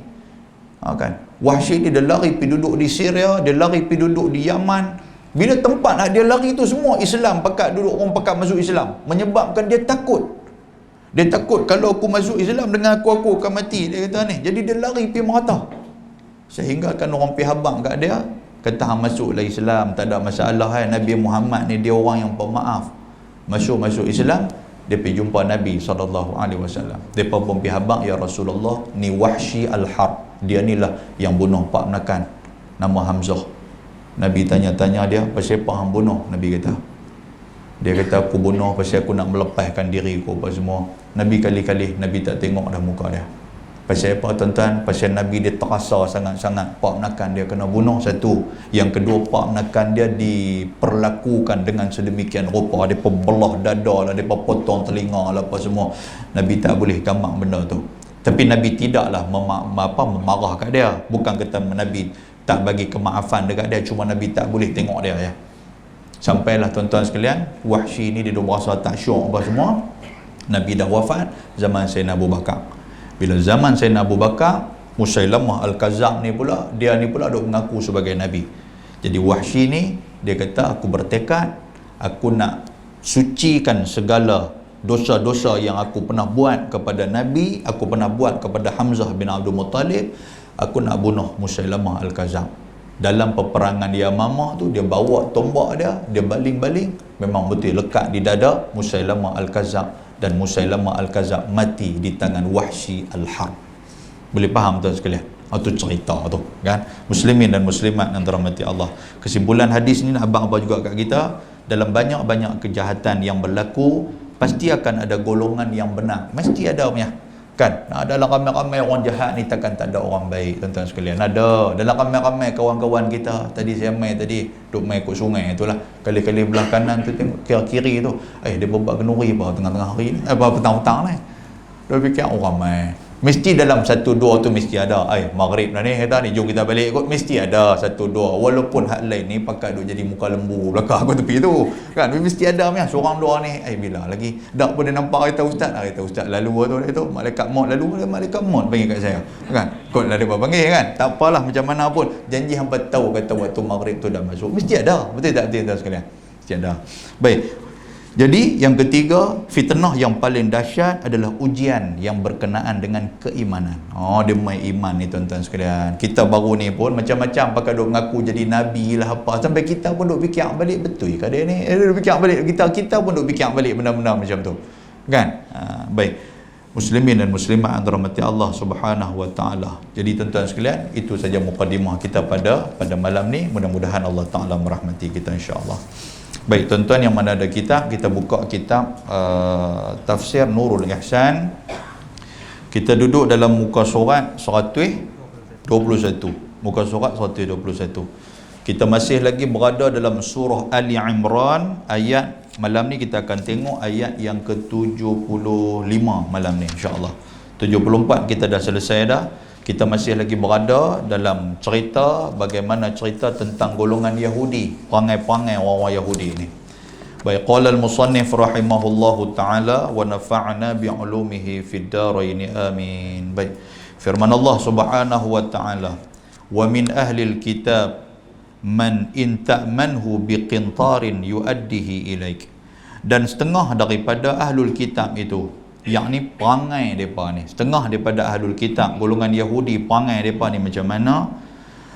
Kan? Wahsy ni dia lari pergi duduk di Syria, dia lari pergi duduk di Yaman. Bila tempat dia lari tu semua Islam, orang pakat masuk Islam, menyebabkan dia takut. Dia takut kalau aku masuk Islam dengan aku akan mati, dia kata ni. Jadi dia lari pergi merata. Sehingga kan orang pergi habang kat dia, kata hang masuklah Islam, tak ada masalah kan. Nabi Muhammad ni dia orang yang pemaaf. Masuk Islam, dia pergi jumpa Nabi SAW. Dia pun pergi habang, ya Rasulullah, ni Wahsy Al-Harb, dia ni lah yang bunuh pak menakan nama Hamzah. Nabi tanya dia, pasal apa hang bunuh? Nabi kata, dia kata aku bunuh pasal aku nak melepaskan diri aku apa semua. Nabi kali-kali Nabi tak tengok dah muka dia. Pasal apa tuan-tuan? Pasal Nabi dia terasa sangat-sangat pak menakan dia kena bunuh, satu. Yang kedua, pak menakan dia diperlakukan dengan sedemikian rupa. Dia belah dada lah, dia potong telinga lah apa semua. Nabi tak boleh gamak benda tu. Tapi Nabi tidaklah memarah kat dia. Bukan kata Nabi tak bagi kemaafan dekat dia, cuma Nabi tak boleh tengok dia ya. Sampailah tuan-tuan sekalian, Wahsy ni dia dah berasa tak syok apa semua. Nabi dah wafat zaman Sayyidina Abu Bakar. Bila zaman Sayyidina Abu Bakar, Musailamah Al-Kadzab ni pula, dia ni pula duk mengaku sebagai Nabi. Jadi Wahsy ni dia kata, aku bertekad, aku nak sucikan segala dosa-dosa yang aku pernah buat kepada Nabi, aku pernah buat kepada Hamzah bin Abdul Muttalib. Aku nak bunuh Musailamah Al-Kadzab. Dalam peperangan Yamamah tu, dia bawa tombak dia baling-baling, memang betul lekat di dada Musailamah Al-Kadzab, dan Musailamah Al-Kadzab mati di tangan Wahsy Al-Harb. Boleh faham tuan sekalian? Itu cerita tu kan. Muslimin dan muslimat yang dirahmati Allah, kesimpulan hadis ni nak abang-abang juga kat kita, dalam banyak-banyak kejahatan yang berlaku, pasti akan ada golongan yang benar, mesti ada punya. Kan, dalam ramai-ramai orang jahat ni takkan tak ada orang baik tuan-tuan sekalian. Ada dalam ramai-ramai kawan-kawan kita. Tadi saya main duk main kat sungai itulah. Kali-kali belah kanan tu tengok kiri tu, dia buat kenuri apa tengah-tengah hari ni, petang-petang ni. Dia fikir orang ramai. Mesti dalam satu dua tu mesti ada. Maghrib dah ni, kata ni jom kita balik kot, mesti ada satu dua. Walaupun hak lain ni pakat duk jadi muka lembu belakang aku tepi tu. Kan, mesti ada punya seorang dua ni. Bila lagi dak pun dia nampak kata ustaz lalu tu malaikat maut lalu, malaikat maut panggil kat saya. Kan? Kot lah dia panggil kan. Tak apalah macam mana pun, janji hangpa tahu kata waktu maghrib tu dah masuk. Mesti ada. Betul tak tuan-tuan sekalian? Tiada. Baik. Jadi yang ketiga, fitnah yang paling dahsyat adalah ujian yang berkenaan dengan keimanan. Oh, dia main iman ni tuan-tuan sekalian. Kita baru ni pun macam-macam pakai duk mengaku jadi nabi lah apa. Sampai kita pun duk fikir balik, betul ke dia ni? Duk fikir balik, kita pun duk fikir balik benda-benda macam tu. Kan? Baik. Muslimin dan muslimat yang dirahmati Allah Subhanahu wa taala. Jadi tuan-tuan sekalian, itu saja mukadimah kita pada malam ni. Mudah-mudahan Allah Taala merahmati kita insya-Allah. Baik tuan-tuan yang mana ada kitab, kita buka kitab Tafsir Nurul Ihsan. Kita duduk dalam muka surat 121. Muka surat 121. Kita masih lagi berada dalam surah Ali Imran ayat, malam ni kita akan tengok ayat yang ke-75 malam ni insya-Allah. 74 kita dah selesai dah. Kita masih lagi berada dalam cerita bagaimana cerita tentang golongan Yahudi, perangai-perangai orang-orang Yahudi ni. Baik, qala al-musannif rahimahullahu taala wa nafa'na bi 'ulumihi fid dharain amin. Baik. Firman Allah Subhanahu wa taala, "Wa min ahli al-kitab man in ta'manhu biqintarin yu'addihi ilaik." Dan setengah daripada ahlul kitab itu, yakni perangai mereka ni, setengah daripada ahlul kitab, golongan Yahudi, perangai mereka ni macam mana?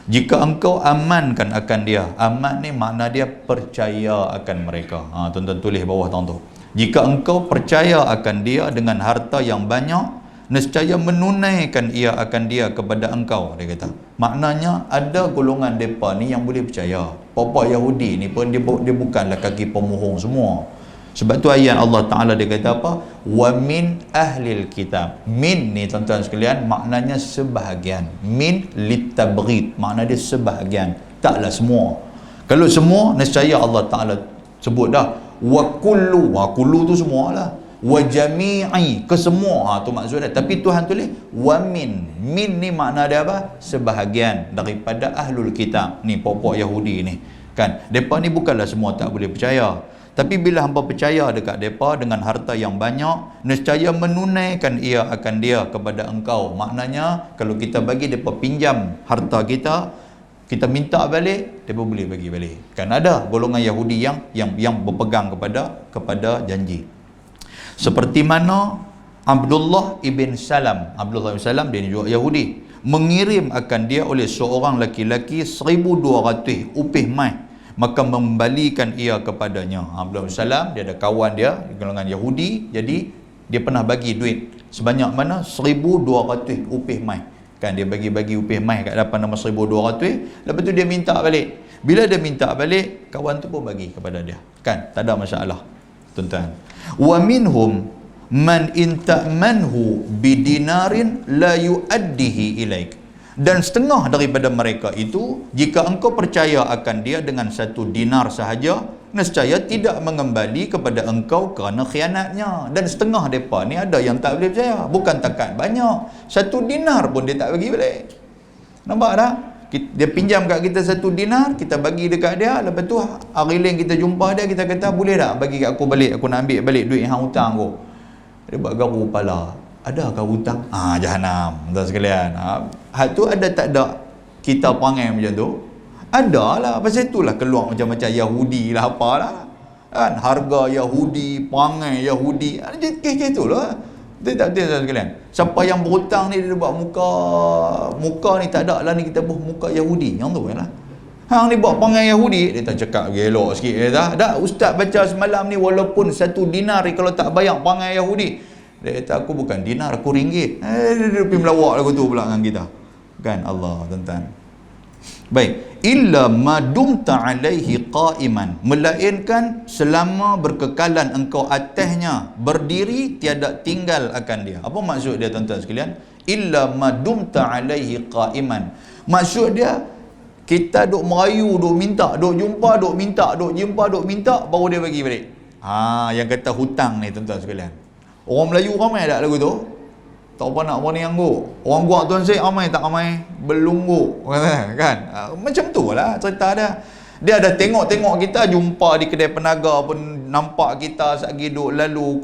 Jika engkau amankan akan dia, aman ni makna dia percaya akan mereka. Tuan-tuan tulis bawah tu. Jika engkau percaya akan dia dengan harta yang banyak, nescaya menunaikan ia akan dia kepada engkau, dia kata. Maknanya ada golongan mereka ni yang boleh percaya. Papa Yahudi ni pun dia bukanlah kaki pemohong semua. Sebab tu ayat Allah Ta'ala dia kata apa? Wa min ahlil kitab. Min ni tuan-tuan sekalian maknanya sebahagian. Min litabghid, makna dia sebahagian, taklah semua. Kalau semua, nescaya Allah Ta'ala sebut dah wa kullu tu semualah. Wa jami'i, kesemua, tu maksud dia. Tapi Tuhan tulis wa min. Min ni makna dia apa? Sebahagian daripada ahlul kitab. Ni pokok Yahudi ni. Kan? Depa ni bukanlah semua tak boleh percaya. Tapi bila hamba percaya dekat mereka dengan harta yang banyak, nescaya menunaikan ia akan dia kepada engkau. Maknanya, kalau kita bagi mereka pinjam harta kita, kita minta balik, mereka boleh bagi balik. Kan ada golongan Yahudi yang berpegang kepada janji. Seperti mana Abdullah ibn Salam dia juga Yahudi, mengirim akan dia oleh seorang laki-laki 1,200 upih mai, maka membalikan ia kepadanya. Abdullah bin Salam, dia ada kawan dia golongan Yahudi, jadi dia pernah bagi duit sebanyak mana? 1,200 upih mai. Kan dia bagi upih mai kat depan nama 1,200, lepas tu dia minta balik. Bila dia minta balik, kawan tu pun bagi kepada dia. Kan tak ada masalah, tuan-tuan. Wa minhum man in ta'manhu bidinarin la yu'addihi ilaik. Dan setengah daripada mereka itu, jika engkau percaya akan dia dengan 1 dinar sahaja, nescaya tidak mengembali kepada engkau kerana khianatnya. Dan setengah mereka ni ada yang tak boleh percaya. Bukan takat banyak, 1 dinar pun dia tak bagi balik. Nampak tak? Dia pinjam kat kita 1 dinar, kita bagi dekat dia, lepas tu hari lain kita jumpa dia, kita kata boleh tak bagi kat aku balik, aku nak ambil balik duit hang hutang aku. Dia buat garu kepala. Adakah hutang? Jahanam, tuan sekalian. Hal tu ada tak ada kita perangai macam tu? Ada lah. Pasal itulah keluar macam-macam Yahudi lah apalah. Kan? Harga Yahudi, perangai Yahudi. Kes-kes tu lah. Tak tuan sekalian. Siapa yang berhutang ni dia buat muka ni tak ada lah ni, kita buat muka Yahudi. Yang tu lah. Hang ni buat perangai Yahudi, dia tak cakap elok sikit. Dah ustaz baca semalam ni walaupun 1 dinar kalau tak bayar perangai Yahudi. Dia kata aku bukan dinar, aku ringgit. Dia pergi melawak lagu tu pula dengan kita. Kan Allah, tuan-tuan. Baik, illa madumta alaihi qa'iman, melainkan selama berkekalan engkau atasnya, berdiri tiada tinggal akan dia. Apa maksud dia tuan-tuan sekalian? Illa madumta alaihi qa'iman. Maksud dia kita duk merayu, duk minta, duk jumpa, duk minta, duk jumpa, duk minta, baru dia bagi balik. Yang kata hutang ni tuan-tuan sekalian. Orang Melayu ramai tak lagu tu? Tak apa nak apa ni anggur. Orang gua tuan saya ramai tak ramai? Belunggu. Kan? Macam tu lah cerita dia. Dia ada tengok-tengok kita, jumpa di kedai penaga pun nampak kita lagi duk lalu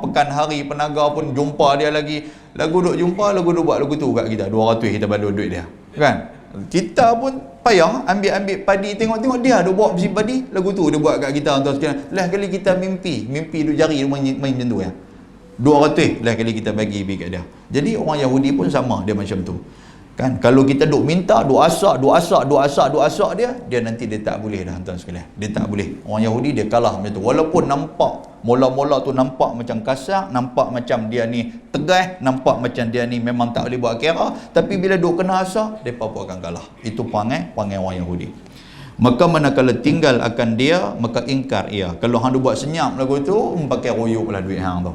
pekan hari penaga pun jumpa dia lagi. Lagu duk jumpa, lagu duk buat lagu tu kat kita. 200 kita balur duit dia. Kan? Kita pun payah ambil padi, tengok dia ada bawa besi padi, lagu tu dia buat kat kita tuan sekalian. Lain kali kita mimpi duk jari main macam tu ya. 200 lain kali kita bagi kat dia. Jadi orang Yahudi pun sama, dia macam tu. Kan, kalau kita duk minta, duk asak dia nanti dia tak boleh dah tuan sekalian. Dia tak boleh. Orang Yahudi dia kalah macam tu. Walaupun nampak mula-mula tu nampak macam kasar, nampak macam dia ni tegas, nampak macam dia ni memang tak boleh buat kira, tapi bila duk kena asak, depa pun akan kalah. Itu perangai orang Yahudi. Maka manakala tinggal akan dia, maka ingkar ia. Kalau hang buat senyap lagu tu, pakai royuk lah duit hang tu.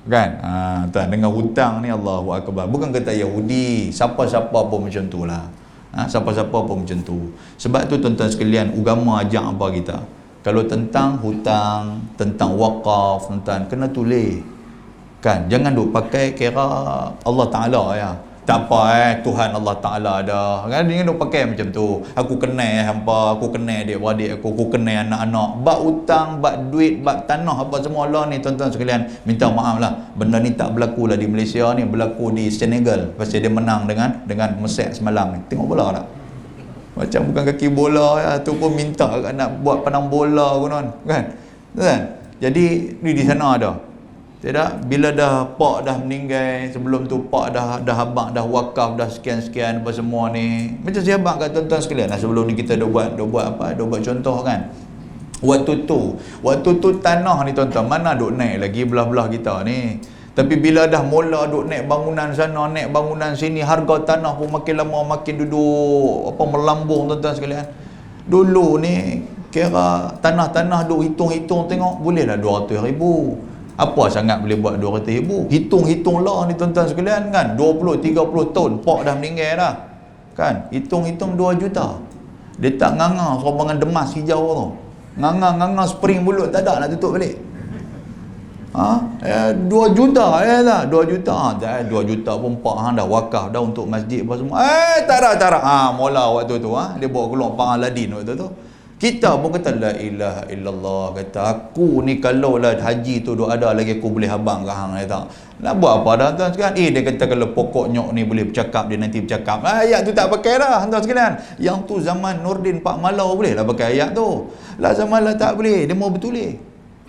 Kan? Tuan, dengan hutang ni Allahu Akbar. Bukan kata Yahudi, siapa-siapa pun macam tu lah. Siapa-siapa pun macam tu. Sebab tu tuan-tuan sekalian, agama ajak apa kita? Kalau tentang hutang, tentang wakaf, tuan-tuan, kena tulis. Kan? Jangan duk pakai kira Allah Ta'ala ya. Tak apa Tuhan Allah Ta'ala ada. Kan? Jangan duk pakai macam tu. Aku kenal hampa, aku kenal adik-beradik aku kenal anak-anak. Bak hutang, bak duit, bak tanah, apa semua Allah ni tuan-tuan sekalian. Minta maaf lah. Benda ni tak berlaku lah di Malaysia ni. Berlaku di Senegal. Pasal dia menang dengan Mesir semalam ni. Tengok bola tak? Macam bukan kaki bola ya. Tu pun minta nak buat pandang bola kan? Jadi di sana ada. Tidak, bila dah pak dah meninggal, sebelum tu pak dah abang dah wakaf dah sekian-sekian apa semua ni. Macam saya abang kat tuan-tuan sekalian lah, sebelum ni kita dah buat contoh kan. Waktu tu tanah ni tuan-tuan mana duk naik lagi belah-belah kita ni. Tapi bila dah mula duk naik bangunan sana, naik bangunan sini, harga tanah pun makin lama makin duduk melambung tuan-tuan sekalian. Dulu ni kira tanah-tanah duk hitung-hitung tengok bolehlah 200,000. Apa sangat boleh buat 200,000? Hitung-hitung lah ni tuan-tuan sekalian kan. 20-30 tahun pak dah meninggal dah. Kan? Hitung-hitung 2 juta. Dia tak nganga serbangan demas hijau tu. Nganga spring mulut tak ada nak tutup balik. 2 juta tak? 2 juta. 2 juta pun pak hang dah wakaf dah untuk masjid apa semua. Tak ada. Mula waktu tu dia bawa keluar Pak Aladin waktu tu. Kita pun kata la ilaha illallah, kata aku ni kalau lah haji tu duk ada lagi aku boleh habang ke hang kata. Nak buat apa dah tuan sekalian? Dia kata kalau pokok nyok ni boleh bercakap, dia nanti bercakap. Ayat tu tak pakai dah tuan sekalian. Yang tu zaman Nordin Pak Malau boleh lah pakai ayat tu. Lah zaman lah tak boleh, dia mau betul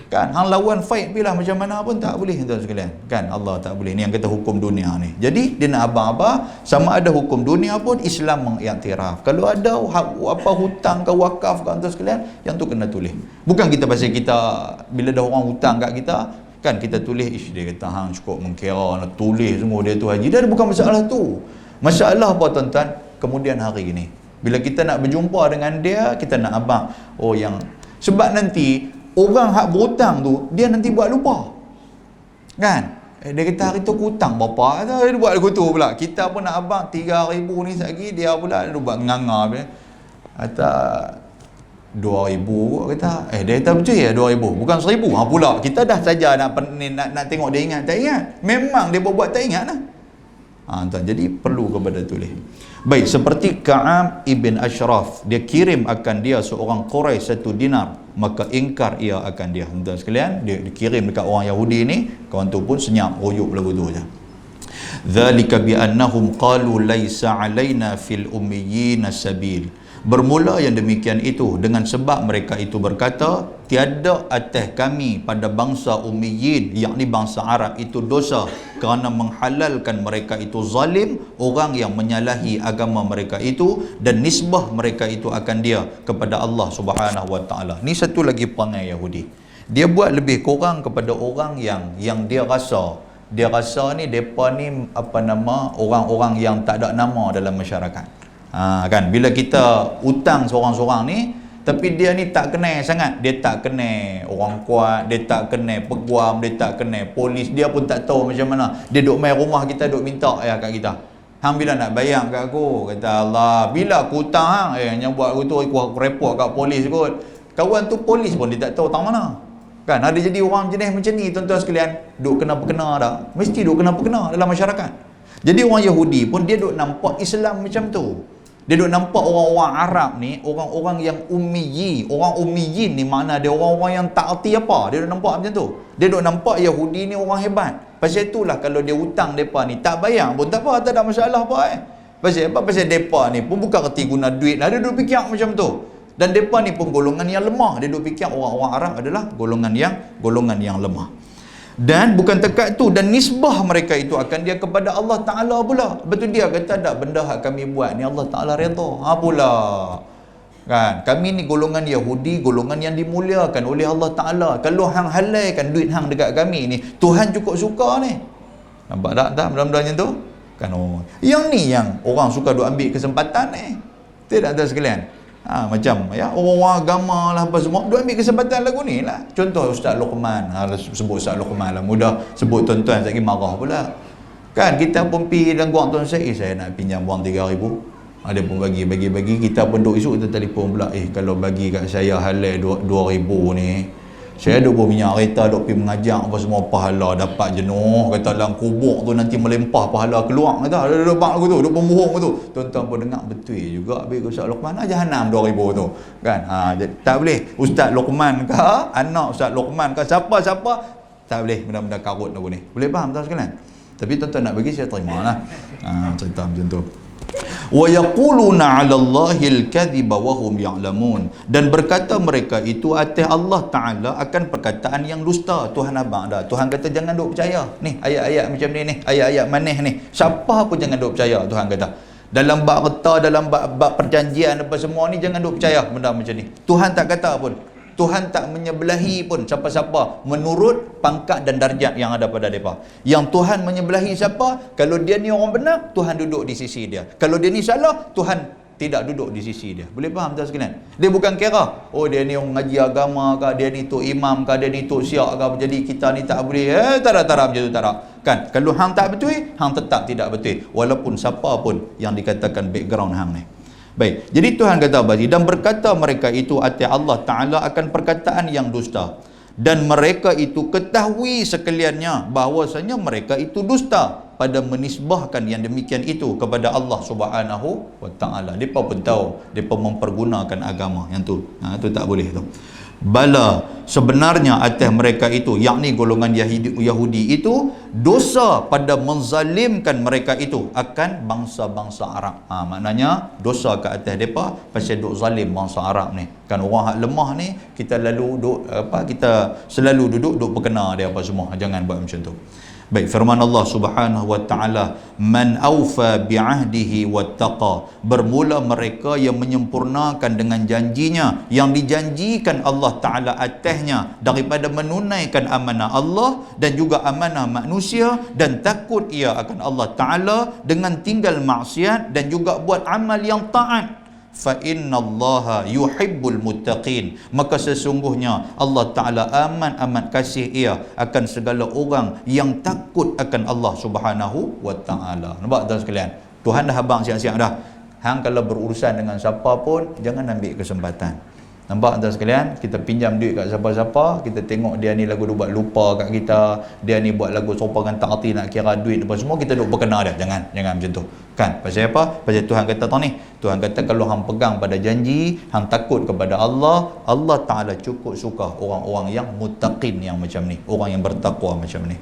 kan, hang lawan fight bila macam mana pun tak boleh tuan sekalian kan. Allah tak boleh. Ni yang kata hukum dunia ni. Jadi dia nak abang apa, sama ada hukum dunia pun Islam mengiktiraf. Kalau ada apa hutang ke wakaf ke tuan sekalian, yang tu kena tulis. Bukan kita pasal kita bila dah orang hutang kat kita kan kita tulis, dia kata hang cukup mengkira nak tulis semua dia tu haji. Dia bukan masalah tu. Masalah apa tuan-tuan? Kemudian hari ini bila kita nak berjumpa dengan dia, kita nak abang yang sebab nanti orang hak berhutang tu, dia nanti buat lupa. Kan? Dia kata hari tu aku hutang berapa? Dia buat lagu tu pula. Kita pun nak abang 3,000 ni lagi, dia pula dia buat nganga. Kata 2,000 kata. Dia kata betul ya 2,000, bukan 1,000. Pula kita dah saja nak tengok dia ingat tak ingat. Memang dia buat tak ingat lah. Tuan, jadi perlu kepada tulis. Baik, seperti Ka'ab ibn Ashraf, dia kirim akan dia seorang Quraisy 1 dinar, maka ingkar ia akan dia. Tuan sekalian, dia dikirim dekat orang Yahudi ni, kawan tu pun senyap royuk lagu tu je. Dzalika bi annahum qalu laisa alaina fil ummiyyin sabil. Bermula yang demikian itu dengan sebab mereka itu berkata, tiada atas kami pada bangsa Ummiyin, yakni bangsa Arab itu dosa kerana menghalalkan mereka itu zalim, orang yang menyalahi agama mereka itu dan nisbah mereka itu akan dia kepada Allah Subhanahu Wa Taala. Ni satu lagi perangai Yahudi. Dia buat lebih kurang kepada orang yang dia rasa ni depa ni orang-orang yang tak ada nama dalam masyarakat. Kan, bila kita hutang seorang-seorang ni, tapi dia ni tak kenal sangat, dia tak kenal orang kuat, dia tak kenal peguam, dia tak kenal polis, dia pun tak tahu macam mana. Dia duk main rumah kita, duk minta kat kita, hang bila nak bayar kat aku? Kata Allah, bila aku hutang yang buat aku tu aku report kat polis kot. Kawan tu polis pun dia tak tahu tang mana. Kan, ada jadi orang jenis macam ni tuan-tuan sekalian, duk kena-kena dah. Mesti duk kena-kena dalam masyarakat. Jadi orang Yahudi pun dia duk nampak Islam macam tu. Dia duk nampak orang-orang Arab ni, orang-orang yang ummiyi. Orang ummiyin ni makna dia orang-orang yang tak erti apa. Dia duk nampak macam tu. Dia duk nampak Yahudi ni orang hebat. Pasal itulah kalau dia hutang mereka ni, tak bayar pun tak apa, tak ada masalah apa Pasal apa? Pasal mereka ni pun bukan kerti guna duit lah. Dia duk fikir macam tu. Dan mereka ni pun golongan yang lemah. Dia duk fikir orang-orang Arab adalah golongan yang lemah. Dan bukan tekat tu, dan nisbah mereka itu akan dia kepada Allah Ta'ala pula. Betul dia kata tak, benda yang kami buat ni Allah Ta'ala redha. Pula kan, kami ni golongan Yahudi, golongan yang dimuliakan oleh Allah Ta'ala. Kalau hang halalkan duit hang dekat kami ni, Tuhan cukup suka ni. Nampak tak benda-benda macam tu kan? Yang ni yang orang suka duk ambil kesempatan ni. Tidak ada sekalian. Macam ya, orang-orang agama lah apa semua duk ambil kesempatan lagu ni lah. Contoh Ustaz Luqman, sebut Ustaz Luqman lah, mudah sebut tuan-tuan saya marah pula kan. Kita pun pergi dan guang tuan saya, saya nak pinjam wang 3,000, ada pun bagi, kita pun duk esok kita telefon pula, kalau bagi kat saya halal 2,000 ni, saya duk berminyak kereta, duk pergi mengajar apa semua, pahala dapat jenuh, kata dalam kubur tu nanti melempah pahala keluar, kata ada bang aku tu, duk pembohong tu. Tuan-tuan pun dengar betul juga habis Ustaz Luqman jahanam 2,000 tu kan. Tak boleh Ustaz Luqman ke, anak Ustaz Luqman ke, siapa tak boleh benda-benda karut tu ni. Boleh faham tak sekalian? Tapi tuan-tuan nak bagi saya terimalah. Cerita macam tu. Wa yaquluna 'ala Allahil kadhiba wa hum ya'lamun, dan berkata mereka itu atas Allah Taala akan perkataan yang dusta. Tuhan abang dah, Tuhan kata jangan duk percaya ni ayat-ayat macam ni ayat-ayat manis ni, siapa pun jangan duk percaya. Tuhan kata dalam bab harta, dalam bab perjanjian apa semua ni jangan duk percaya benda macam ni. Tuhan tak kata pun, Tuhan tak menyebelahi pun siapa-siapa menurut pangkat dan darjat yang ada pada mereka. Yang Tuhan menyebelahi siapa? Kalau dia ni orang benar, Tuhan duduk di sisi dia. Kalau dia ni salah, Tuhan tidak duduk di sisi dia. Boleh faham tak sekalian? Dia bukan kira, dia ni orang ngaji agama ke, dia ni tok imam ke, dia ni tok syiak ke, jadi kita ni tak boleh. Tak ada macam tu, tak ada. Kan? Kalau hang tak betul, hang tetap tidak betul. Walaupun siapa pun yang dikatakan background hang ni. Baik, jadi Tuhan kata bagi, dan berkata mereka itu atas Allah Ta'ala akan perkataan yang dusta, dan mereka itu ketahui sekaliannya bahawasanya mereka itu dusta pada menisbahkan yang demikian itu kepada Allah Subhanahu wa Ta'ala. Mereka pun tahu, mereka mempergunakan agama yang tu. Itu tak boleh tu. Bala, sebenarnya atas mereka itu, yakni golongan Yahudi itu, dosa pada menzalimkan mereka itu akan bangsa-bangsa Arab. Maknanya dosa ke atas mereka pasal duk zalim bangsa Arab ni. Kan orang hak lemah ni, kita selalu duduk berkena dia apa semua. Jangan buat macam tu. Baik, firman Allah Subhanahu wa Ta'ala, man awfa bi'ahdihi wattaqa, bermula mereka yang menyempurnakan dengan janjinya yang dijanjikan Allah Ta'ala atasnya daripada menunaikan amanah Allah dan juga amanah manusia, dan takut ia akan Allah Ta'ala dengan tinggal maksiat dan juga buat amal yang taat. Fa innallaha yuhibbul muttaqin, maka sesungguhnya Allah Ta'ala amat kasih ia akan segala orang yang takut akan Allah Subhanahu wa Ta'ala. Nampak tuan sekalian? Tuhan dah habang siap-siap dah. Hang kalau berurusan dengan siapa pun jangan ambil kesempatan. Nampak tuan sekalian? Kita pinjam duit kat siapa-siapa, kita tengok dia ni lagu buat lupa kat kita, dia ni buat lagu sopangan tak arti nak kira duit apa semua, kita duk berkena dia. Jangan macam tu. Kan? Pasal apa? Pasal Tuhan kata tau ni. Tuhan kata kalau hang pegang pada janji, hang takut kepada Allah, Allah Ta'ala cukup suka orang-orang yang muttaqin yang macam ni, orang yang bertakwa macam ni.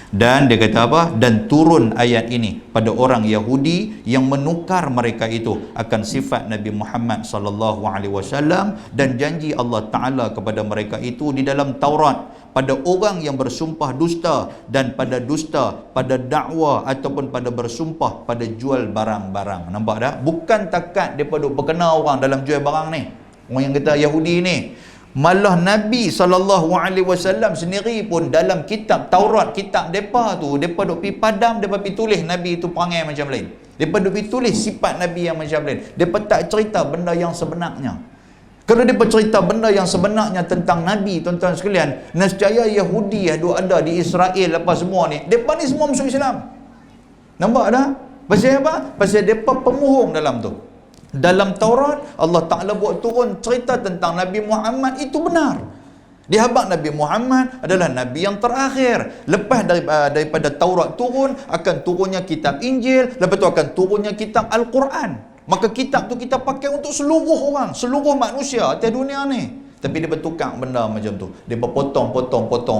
Dan dia kata apa? Dan turun ayat ini pada orang Yahudi yang menukar mereka itu akan sifat Nabi Muhammad sallallahu alaihi wasallam, dan janji Allah Ta'ala kepada mereka itu di dalam Taurat pada orang yang bersumpah dusta, dan pada dusta pada dakwah ataupun pada bersumpah pada jual barang-barang. Nampak tak? Bukan takat mereka duk berkena orang dalam jual barang ni, orang yang kata Yahudi ni. Malah Nabi SAW sendiri pun dalam kitab Taurat, kitab mereka tu, mereka duk pergi padam, mereka pergi tulis Nabi itu perangai macam lain. Mereka duk pergi tulis sifat Nabi yang macam lain. Mereka tak cerita benda yang sebenarnya. Kalau mereka cerita benda yang sebenarnya tentang Nabi, tuan-tuan sekalian, nescaya Yahudi yang ada di Israel apa semua ni, mereka ni semua masuk Islam. Nampak tak? Pasal apa? Pasal mereka pemohong dalam tu. Dalam Taurat Allah Ta'ala buat turun cerita tentang Nabi Muhammad itu benar. Dihabaq Nabi Muhammad adalah Nabi yang terakhir. Lepas daripada Taurat turun, akan turunnya kitab Injil, lepas tu akan turunnya kitab Al-Quran. Maka kitab tu kita pakai untuk seluruh orang, seluruh manusia atas dunia ni. Tapi dia bertukar benda macam tu, dia berpotong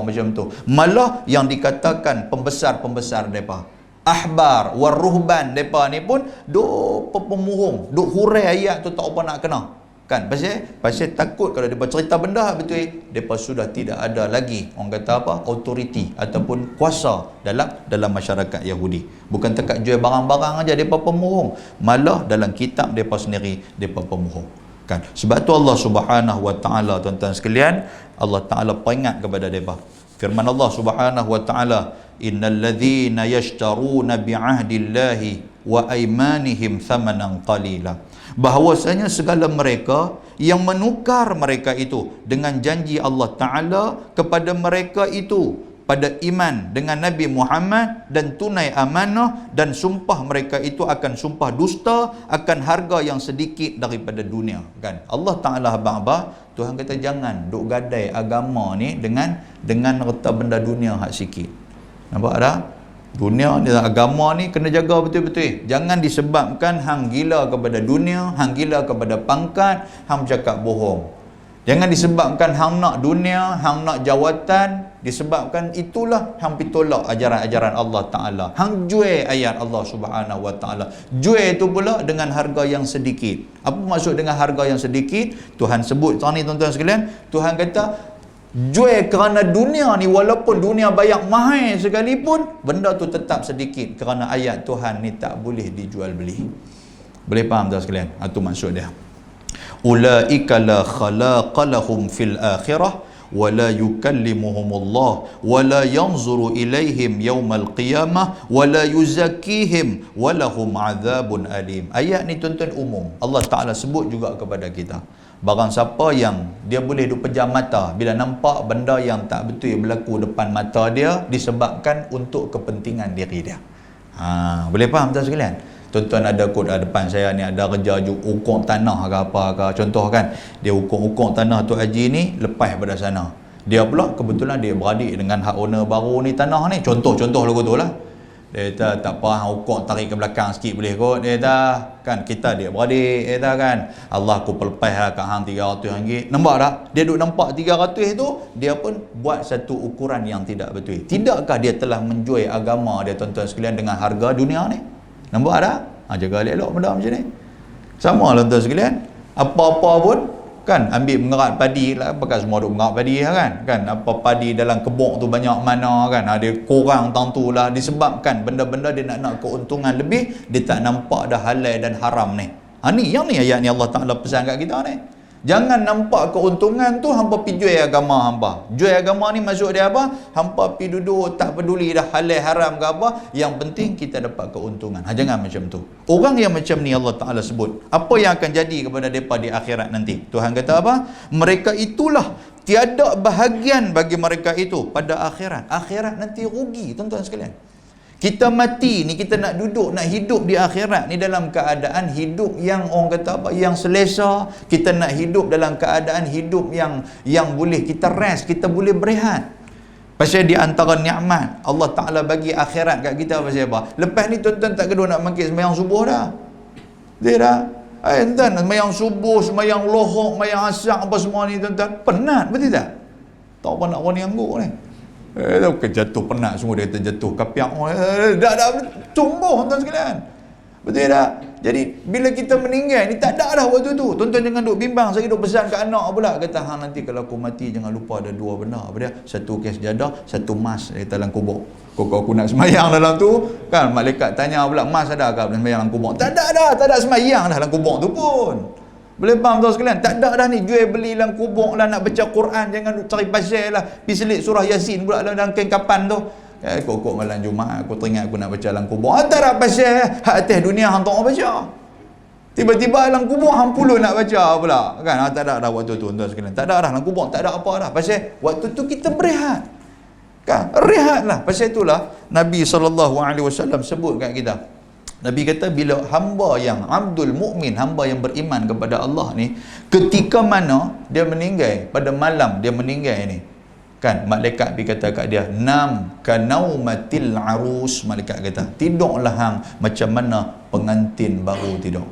macam tu. Malah yang dikatakan pembesar-pembesar mereka, ahbar waruhban, depa ni pun duk pemuhung, duk hurai ayat tu tak apa nak kena. Kan pasal takut kalau depa cerita benda betul, depa sudah tidak ada lagi orang kata apa, autoriti ataupun kuasa dalam masyarakat Yahudi. Bukan tekat jual barang-barang aja depa pemuhung, malah dalam kitab depa sendiri depa pemuhung. Kan sebab tu Allah Subhanahu wa taala, tuan-tuan sekalian, Allah taala peringat kepada depa. Firman Allah Subhanahu wa taala, innal ladzina yashtaruna bi'ahdillahi wa aymanihim thamanan qalila. Bahawasanya segala mereka yang menukar mereka itu dengan janji Allah Ta'ala kepada mereka itu pada iman dengan Nabi Muhammad dan tunai amanah, dan sumpah mereka itu akan sumpah dusta akan harga yang sedikit daripada dunia. Kan Allah Ta'ala abang-abang, Tuhan kata jangan duk gadai agama ni dengan harta benda dunia hak sikit. Nampak tak? Dunia ni, agama ni kena jaga betul-betul. Jangan disebabkan hang gila kepada dunia, hang gila kepada pangkat, hang bercakap bohong. Jangan disebabkan hang nak dunia, hang nak jawatan, disebabkan itulah hang pitolak ajaran-ajaran Allah Ta'ala. Hang jual ayat Allah Subhanahu Wa Ta'ala. Jual itu pula dengan harga yang sedikit. Apa maksud dengan harga yang sedikit? Tuhan sebut tadi, tuan-tuan sekalian, Tuhan kata jual kerana dunia ni, walaupun dunia bayar mahal sekalipun, benda tu tetap sedikit kerana ayat Tuhan ni tak boleh dijual beli. Boleh faham tak sekalian? Itu maksud dia. Ulaika la khalaqa lahum fil akhirah wa la yukallimuhumullah wa la yanzuru ilaihim yaumal qiyamah wa la yuzakkihim wa lahum adzabun alim. Ayat ni tuan-tuan umum. Allah Taala sebut juga kepada kita, barang siapa yang dia boleh duk pejam mata bila nampak benda yang tak betul berlaku depan mata dia disebabkan untuk kepentingan diri dia. Boleh faham tak sekalian? Tuan-tuan ada kod depan saya ni, ada kerja ukur tanah ke apa ke, contoh kan, dia ukur tanah tu Haji ni lepas pada sana. Dia pula kebetulan dia beradik dengan hak owner baru ni tanah ni, contoh lagu tu lah. Dia kata tak apa, hang ukur tarik ke belakang sikit boleh kot. Dia kata kan kita dia beradik, dia kata kan Allah aku pelepah lah kat hang RM300. Nampak tak? Dia duk nampak 300 tu, dia pun buat satu ukuran yang tidak betul. Tidakkah dia telah menjual agama dia, tuan-tuan sekalian, dengan harga dunia ni? Nampak tak? Jaga elok benda macam ni. Sama lah tuan-tuan sekalian, apa-apa pun kan, ambil mengerat padi lah, pakai semua duk mengerat padi lah kan apa padi dalam kebok tu banyak mana kan, dia kurang tentu lah, disebabkan benda-benda dia nak keuntungan lebih, dia tak nampak dah halal dan haram ni. Yang ni ayat ni Allah Ta'ala pesan kat kita ni. Jangan nampak keuntungan tu hampa pi jual agama hampa. Jual agama ni maksud dia apa? Hampa pi duduk tak peduli dah halal haram ke apa, yang penting kita dapat keuntungan. Jangan macam tu. Orang yang macam ni Allah Ta'ala sebut, apa yang akan jadi kepada mereka di akhirat nanti? Tuhan kata apa? Mereka itulah tiada bahagian bagi mereka itu pada akhirat. Akhirat nanti rugi, tuan-tuan sekalian. Kita mati ni, kita nak duduk, nak hidup di akhirat ni dalam keadaan hidup yang orang kata apa, yang selesa. Kita nak hidup dalam keadaan hidup yang boleh kita rest, kita boleh berehat. Pasal di antara nikmat Allah Ta'ala bagi akhirat kat kita pasal apa? Lepas ni tuan-tuan tak kedua nak bangkit sembahyang subuh dah. Dia dah tuan, sembahyang subuh, sembahyang lohok, sembahyang asar apa semua ni tuan-tuan, penat betul tak? Tak apa nak warna angguk ni. Jatuh penat semua, dia kata jatuh kapiak, dah tumbuh tuan sekalian, betul tak? Jadi bila kita meninggal ni tak ada dah waktu tu, tuan-tuan jangan duk bimbang. Saya duk pesan ke anak pula, kata hang nanti kalau aku mati jangan lupa ada dua benda, apa dia, satu kes jadah, satu emas dalam kubur. Kok aku nak semayang dalam tu kan, malaikat tanya pula emas ada ke dalam semayang dalam kubur? Tak ada semayang dah dalam kubur tu pun. Boleh faham tuan sekalian? Tak ada dah ni jual beli dalam kubur lah, nak baca Quran jangan cari pasal lah, pergi selit surah Yasin pula dalam kain kapan tu. Kok malam Jumaat aku teringat aku nak baca dalam kubur. Tak ada pasal hak atas dunia hang tak baca. Tiba-tiba dalam kubur hang puluh nak baca pula kan. Tak ada dah waktu tu tuan sekalian. Tak ada dah dalam kubur, tak ada apa dah. Pasal waktu tu kita berehat. Kan? Rehatlah. Pasal itulah Nabi SAW sebut kat kita. Nabi kata bila hamba yang abdul mukmin, hamba yang beriman kepada Allah ni, ketika mana dia meninggal, pada malam dia meninggal ni kan, malaikat pergi kata kat dia, nam kanaumatil arus. Malaikat kata tidurlah hang macam mana pengantin baru tidur.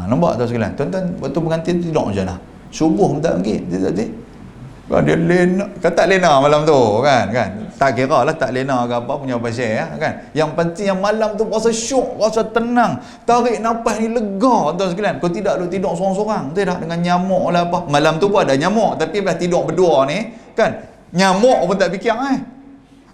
Nampak tak sekalian? Tuan-tuan waktu pengantin tidur macam mana? Subuh tak pergi dia lena, kata lena malam tu kan Tak kira lah tak lena ke apa punya pasal ya, kan. Yang penting yang malam tu rasa syok, rasa tenang, tarik nafas ni lega, tuan sekalian. Kau tidak lu tidur seorang-seorang, tidak dengan nyamuk lah apa. Malam tu pun ada nyamuk, tapi bila tidur berdua ni, kan, nyamuk pun tak fikir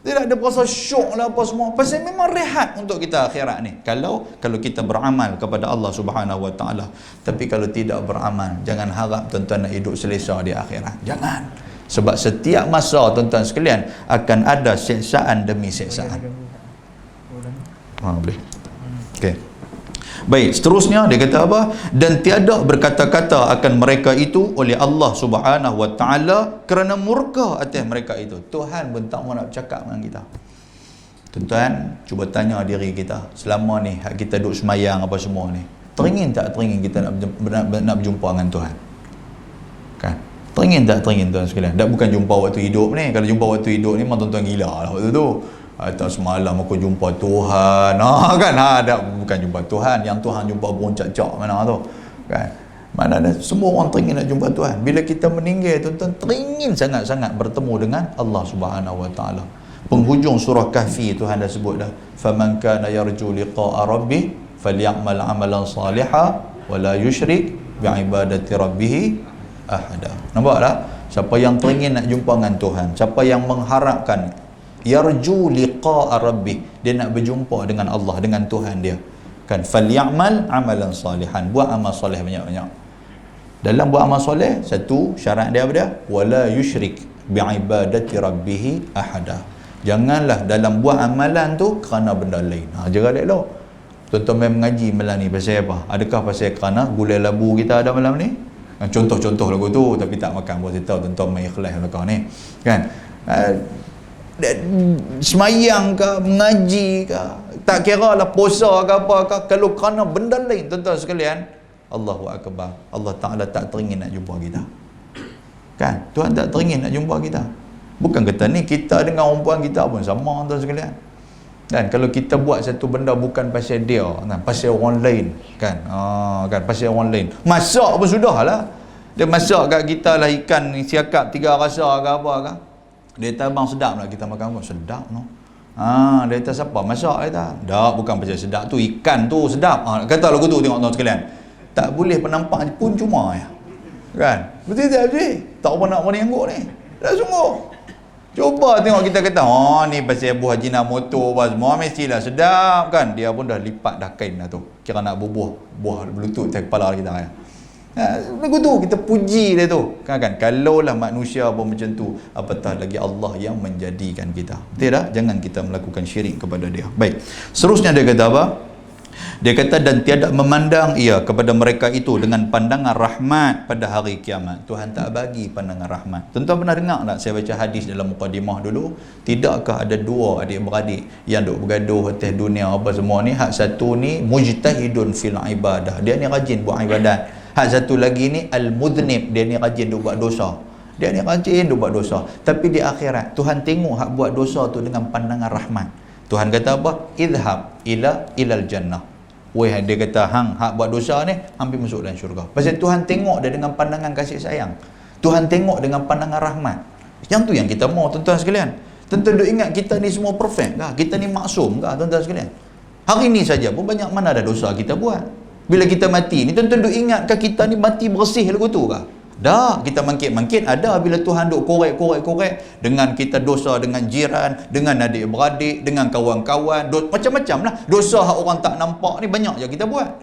Tidak ada rasa syok lah apa semua. Pasal memang rehat untuk kita akhirat ni. Kalau kita beramal kepada Allah Subhanahu Wa Taala. Tapi kalau tidak beramal, jangan harap tuan-tuan nak hidup selesa di akhirat. Jangan. Sebab setiap masa tuan-tuan sekalian akan ada siksaan demi siksaan. Boleh. Okey. Baik, seterusnya dia kata apa? Dan tiada berkata-kata akan mereka itu oleh Allah Subhanahu Wa Taala kerana murka atas mereka itu. Tuhan pun tak mau nak bercakap dengan kita. Tuan-tuan, cuba tanya diri kita, selama ni hak kita duduk semayang apa semua ni, teringin tak teringin kita nak berjumpa dengan Tuhan? Kan? Teringin tak teringin tuan sekalian? Tak bukan jumpa waktu hidup ni. Kalau jumpa waktu hidup ni memang tuan-tuan gila lah waktu tu. Tak semalam aku jumpa Tuhan. Kan? Tak bukan jumpa Tuhan. Yang Tuhan jumpa burung cak-cak mana tu. Kan? Mana ada semua orang teringin nak jumpa Tuhan. Bila kita meninggal tuan-tuan teringin sangat-sangat bertemu dengan Allah Subhanahu Wa Taala. Penghujung surah Kahfi Tuhan dah sebut dah. Faman kana yarju liqa'a rabbih falyamal 'amalan salihan wa la yusyrik bi'ibadati rabbih ahada. Nampak tak? Siapa yang teringin nak jumpa dengan Tuhan, siapa yang mengharapkan yarju liqa'a rabbih, dia nak berjumpa dengan Allah, dengan Tuhan dia, kan, falyamal amalan salihan, buat amal soleh banyak-banyak. Dalam buat amal soleh, satu syarat dia apa dia? Wala yusyrik bi'ibadati rabbih ahada. Janganlah dalam buat amalan tu kerana benda lain. Jaga elok. Tuan-tuan main mengaji malam ni pasal apa? Adakah pasal kerana gulai labu kita ada malam ni? Contoh-contoh lagu tu, tapi tak makan buat saya tahu tuan-tuan main ikhlas belakang ni, kan. Semayang ke, mengaji ke, tak kira lah puasa ke apa ke, kalau kerana benda lain tuan-tuan sekalian, Allahu Akbar, Allah Ta'ala tak teringin nak jumpa kita, kan. Tuhan tak teringin nak jumpa kita. Bukan kata ni kita dengan orang puan kita pun sama tuan sekalian, kan. Kalau kita buat satu benda bukan pasal dia, kan, pasal orang lain, kan, kan, pasal orang lain, masak pun sudah lah, dia masak kat kita lah ikan siakap 3 rasa ke apa ke, dia kata bang sedap lah kita makan pun sedap no. Dia kata siapa masak? Dia kata tak, bukan pasal sedap tu, ikan tu sedap. Kata lagu tu, tengok tuan sekalian, tak boleh penampak pun cuma ya, kan. Betul tak betul? Tak apa nak menengok ni, dah sungguh. Cuba tengok kita kata, ni pasal buah Ajinomoto apa semua, mestilah sedap, kan. Dia pun dah lipat dah kain dah tu. Kira nak bubuh buah berlutut atas kepala kita ya. Lagu tu kita puji dia tu. Kan? Kalaulah manusia pun macam tu, apatah lagi Allah yang menjadikan kita. Tidak, jangan kita melakukan syirik kepada dia. Baik. Seterusnya dia kata apa? Dia kata dan tiada memandang ia kepada mereka itu dengan pandangan rahmat pada hari kiamat. Tuhan tak bagi pandangan rahmat. Tuan-tuan pernah dengar tak saya baca hadis dalam mukadimah dulu? Tidakkah ada 2 adik-beradik yang duk bergaduh atas dunia apa semua ni? Hak satu ni mujtahidun fil ibadah. Dia ni rajin buat ibadat. Hak satu lagi ni al-mudhnib. Dia ni rajin duk buat dosa. Dia ni rajin duk buat dosa. Tapi di akhirat Tuhan tengok hak buat dosa tu dengan pandangan rahmat. Tuhan kata apa? Idhab ilal jannah. Weh, dia kata hang hak buat dosa ni hampir masuk dalam syurga. Pasal Tuhan tengok dia dengan pandangan kasih sayang. Tuhan tengok dengan pandangan rahmat. Yang tu yang kita mau tuan-tuan sekalian. Tuan-tuan duk ingat kita ni semua perfect kah? Kita ni maksum kah tuan-tuan sekalian? Hari ni saja pun banyak mana ada dosa kita buat. Bila kita mati ni tuan-tuan duk ingatkah kita ni mati bersih lagu tu kah? Dah, kita mangkit-mangkit ada bila Tuhan duk korek dengan kita dosa dengan jiran, dengan adik-beradik, dengan kawan-kawan, macam-macam lah. Dosa hak orang tak nampak ni banyak je kita buat.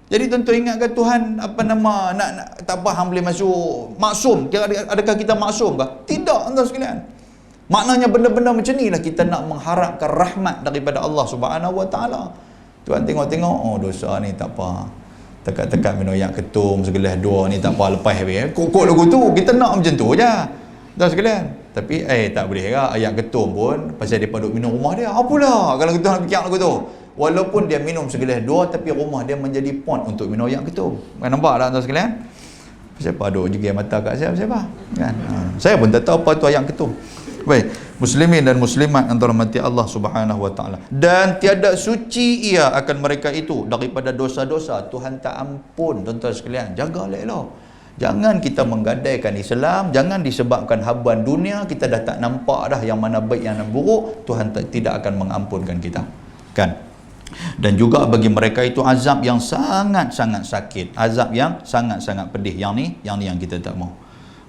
Jadi tuan-tuan ingatkan Tuhan nak tak apa hang boleh masuk maksum? Kira adakah kita maksum kah? Tidak tuan-tuan sekalian. Maknanya benda-benda macam ni lah kita nak mengharapkan rahmat daripada Allah Subhanahu Wa Taala. Tuhan tengok, dosa ni tak apa. Tekat-tekat minum yang ketum segelas 2 ni tak apa, lepas habis. Kok lagu tu kita nak macam tu je. Dah sekalian. Tapi tak boleh lah ayat ketum pun pasal dia duk minum rumah dia. Apalah kalau kita nak fikir lagu tu. Walaupun dia minum segelas 2 tapi rumah dia menjadi pond untuk minum ayat ketum. Kan nampak tak tuan sekalian? Siapa duk juga mata kat siapa? Kan. Saya pun tak tahu apa tu ayat ketum. Baik, muslimin dan muslimat antara mati Allah Subhanahu Wa Taala. Dan tiada suci ia akan mereka itu daripada dosa-dosa. Tuhan tak ampun tuan-tuan sekalian. Jaga elok. Jangan kita menggadaikan Islam, jangan disebabkan habuan dunia kita dah tak nampak dah yang mana baik yang mana buruk, Tuhan tidak akan mengampunkan kita. Kan? Dan juga bagi mereka itu azab yang sangat-sangat sakit, azab yang sangat-sangat pedih. Yang ni yang kita tak mau.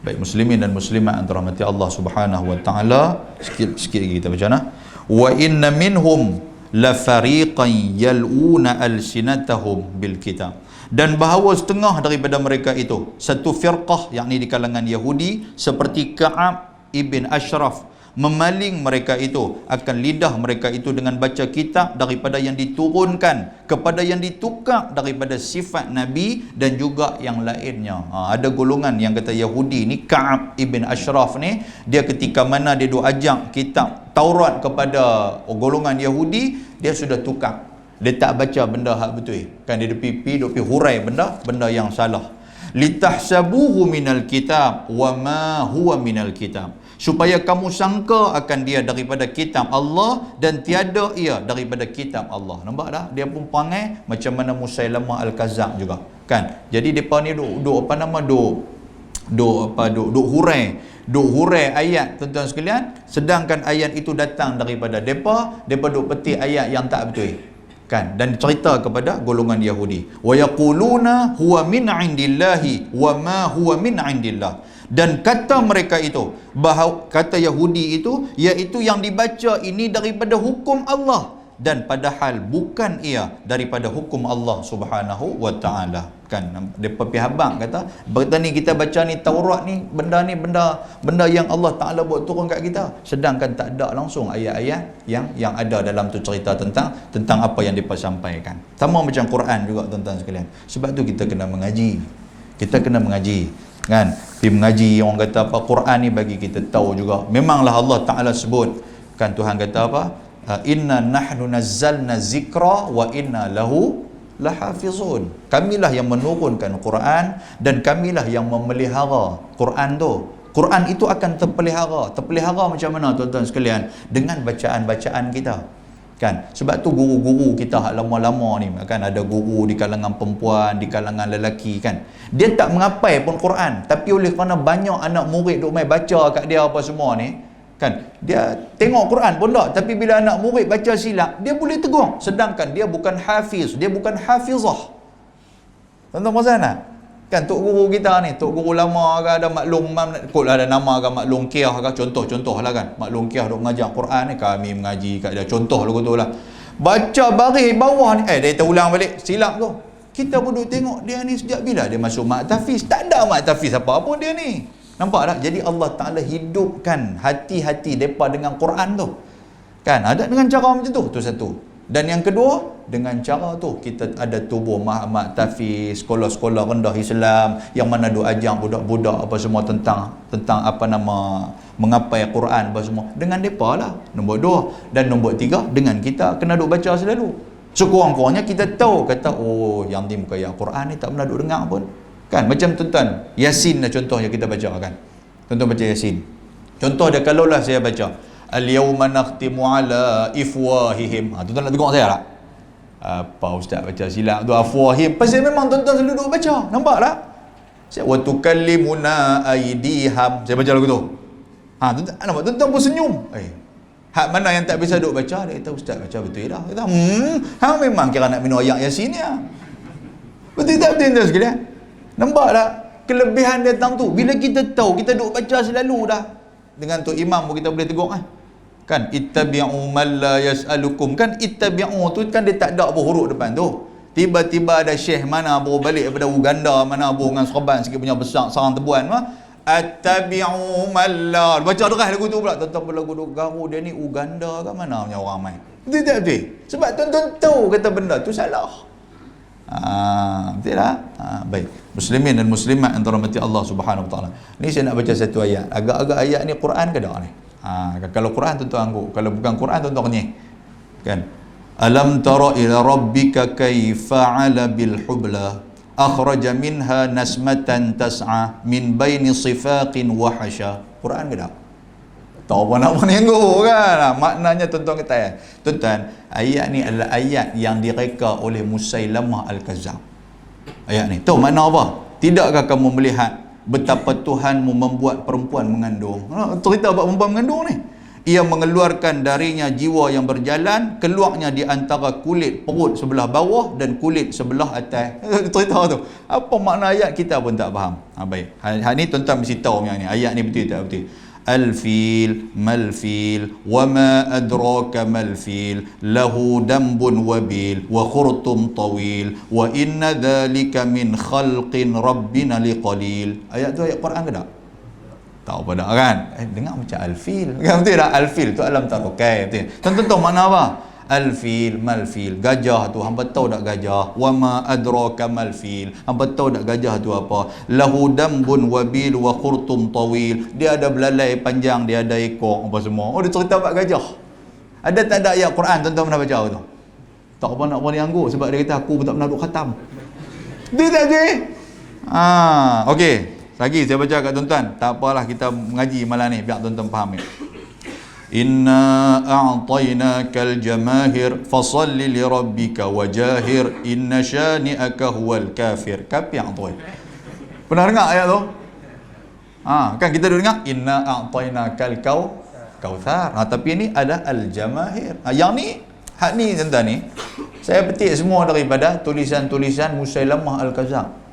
Baik muslimin dan muslimat yang dirahmati Allah Subhanahu wa taala, sikit lagi kita baca nah. Wa inna minhum la fariqan yal'una alsinatahum bil kitab. Dan bahawa setengah daripada mereka itu satu firqah, yakni di kalangan Yahudi, seperti Ka'ab ibn Ashraf, memaling mereka itu akan lidah mereka itu dengan baca kitab daripada yang diturunkan kepada yang ditukar daripada sifat Nabi dan juga yang lainnya. Ada golongan yang kata Yahudi ni, Ka'ab ibn Ashraf ni, dia ketika mana dia ajak kitab Taurat kepada golongan Yahudi, dia sudah tukar. Dia tak baca benda hak betul. Kan dia pipi hurai benda yang salah. Litahsabuhu minal kitab wa ma huwa minal kitab. Supaya kamu sangka akan dia daripada kitab Allah dan tiada ia daripada kitab Allah. Nampak tak? Dia pun panggil macam mana Musailamah Al-Kazzab juga. Kan? Jadi depa ni duk hurai ayat, tuan-tuan sekalian, sedangkan ayat itu datang daripada depa duk petik ayat yang tak betul. Kan? Dan cerita kepada golongan Yahudi, wa yaquluna huwa min indillahi wa ma huwa min indillah. Dan kata mereka itu, bahawa kata Yahudi itu, iaitu yang dibaca ini daripada hukum Allah, dan padahal bukan ia daripada hukum Allah Subhanahu wa taala. Kan depa pi habang kata, berita ni kita baca ni Taurat ni benda yang Allah Taala buat turun kat kita, sedangkan tak ada langsung ayat-ayat yang ada dalam tu cerita tentang apa yang depa sampaikan. Sama macam Quran juga, tuan-tuan sekalian. Sebab tu kita kena mengaji. Kan? Pi mengaji, orang kata apa, Quran ni bagi kita tahu juga. Memanglah Allah Taala sebut, kan Tuhan kata apa? Inna nahnu nazzalna zikra wa inna lahu lahafizun. Kamilah yang menurunkan Quran dan kamilah yang memelihara Quran tu. Quran itu akan terpelihara. Terpelihara macam mana, tuan-tuan sekalian? Dengan bacaan-bacaan kita. Kan? Sebab tu guru-guru kita hak lama-lama ni, kan ada guru di kalangan perempuan, di kalangan lelaki, kan. Dia tak mengapai pun Quran, tapi oleh kerana banyak anak murid duk mai baca kat dia apa semua ni, kan, dia tengok Quran pun tak, tapi bila anak murid baca silap, dia boleh tegur, sedangkan dia bukan hafiz, dia bukan hafizah. Tuan-tuan perasan tak? Kan tok guru kita ni, tok guru lama ke, ada maklum, kot ada nama ke maklum Qiyah ke, contoh lah kan, maklum Qiyah duk mengajar Quran ni, kami mengaji kat dia, contoh lah tu lah, baca baris bawah ni, dia terulang balik, silap tu. Kita pun duk tengok dia ni sejak bila dia masuk mak tafiz, tak ada mak tafiz apa pun dia ni. Nampak tak? Jadi Allah Ta'ala hidupkan hati-hati mereka dengan Quran tu. Kan? Ada dengan cara macam tu. Tu satu. Dan yang kedua, dengan cara tu kita ada tubuh mak tafiz, sekolah-sekolah rendah Islam yang mana duk ajak budak-budak apa semua tentang apa nama mengapai Quran apa semua. Dengan mereka lah. Nombor dua. Dan nombor tiga, dengan kita kena duk baca selalu. Sekurang-kurangnya kita tahu, kata, oh yang ni muka ayat Quran ni tak pernah duk dengar pun. Kan, macam tuan-tuan Yasin lah contoh yang kita baca kan. Tuan-tuan baca Yasin. Contoh dia, kalaulah saya baca al-yawma nakhtimu ala ifwahihim. Tuan-tuan nak tengok saya tak? Apa ustaz baca silap tu afwahim? Pasal memang tuan-tuan selalu duduk baca. Nampak tak? Saya wa tukallimuna aydiham. Saya baca lagu tu. Tuan-tuan nampak, tuan-tuan pun senyum. Hak mana yang tak bisa duduk baca, dia kata ustaz baca betul dah. Kita memang kira nak minum ayat Yasin ni. Betul tak betul sekalian? Nampak tak? Kelebihan datang tu. Bila kita tahu, kita duk baca selalu dah. Dengan tu imam pun kita boleh tegur kan. Kan? Ittabi'u man la yas'alukum. Kan ittabi'u tu kan dia tak ada apa huruf depan tu. Tiba-tiba ada syekh mana baru balik daripada Uganda, mana baru dengan serban sikit punya besar, sarang tebuan. Attabi'u man la. Baca derah lagu tu pula. Tuan-tuan pun lagu tu garu dia ni Uganda ke mana punya orang main. Betul tak betul? Sebab tuan-tuan tahu kata benda tu salah. Betul tak? Baik. Muslimin dan muslimat yang dirahmati Allah Subhanahu wa taala. Ni saya nak baca satu ayat. Agak-agak ayat ni Quran ke tak ni? Kalau Quran tuan-tuan angguk, kalau bukan Quran tuan-tuan kenyih. Kan? Alam tara ila rabbika kaifa 'ala bil hubla akhraja minha nasmatan tas'a min baini sifaqin wa hasya. Quran ke tak? Tahu apa nak menengok kan? Maknanya tuan-tuan kata ya. Tuan-tuan, ayat ni adalah ayat yang direka oleh Musailamah Al-Kazzab. Ayat ni. Tahu makna apa? Tidakkah kamu melihat betapa Tuhanmu membuat perempuan mengandung? Cerita buat perempuan mengandung ni. Ia mengeluarkan darinya jiwa yang berjalan, keluarnya di antara kulit perut sebelah bawah dan kulit sebelah atas. Cerita tu. Apa makna ayat kita pun tak faham. Baik. Ni tuan-tuan mesti tahu yang ni. Ayat ni betul tak betul? Al-fil, mal-fil, wa ma adraka mal-fil, lahu dambun wabil, wa khurtum tawil, wa inna dhalika min khalqin rabbina liqalil. Ayat tu ayat Quran ke tak? Tahu pada kan? Dengar macam al-fil. Kan betul tak? Al-fil tu alam tarukai. Betul. Tonton tahu makna apa? Al-fil, mal-fil. Gajah tu, hangpa tahu tak gajah? Wa ma adraka mal-fil. Hangpa tahu tak gajah tu apa? Lahu dambun wabil wa khurtum tawil. Dia ada belalai panjang, dia ada ekor, apa semua. Oh, dia cerita buat gajah. Ada tak ada ayat Quran tuan-tuan pernah baca tu? Tak apa nak berani anggur sebab dia kata aku pun tak pernah duk khatam. Dia tak je. Okey. Lagi saya baca kat tuan-tuan. Tak apalah kita mengaji malam ni biar tuan-tuan faham ni. Inna a'tainakal jamahir fasalli li rabbika wajahir inna syani'aka huwal kafir. Kafir tu. Pernah dengar ayat tu? Kan kita dah dengar inna a'tainakal kautsar. Tapi ni ada al-jamahir. Yang ni hak ni tuan-tuan ni saya petik semua daripada tulisan-tulisan Musailamah Al-Kazab.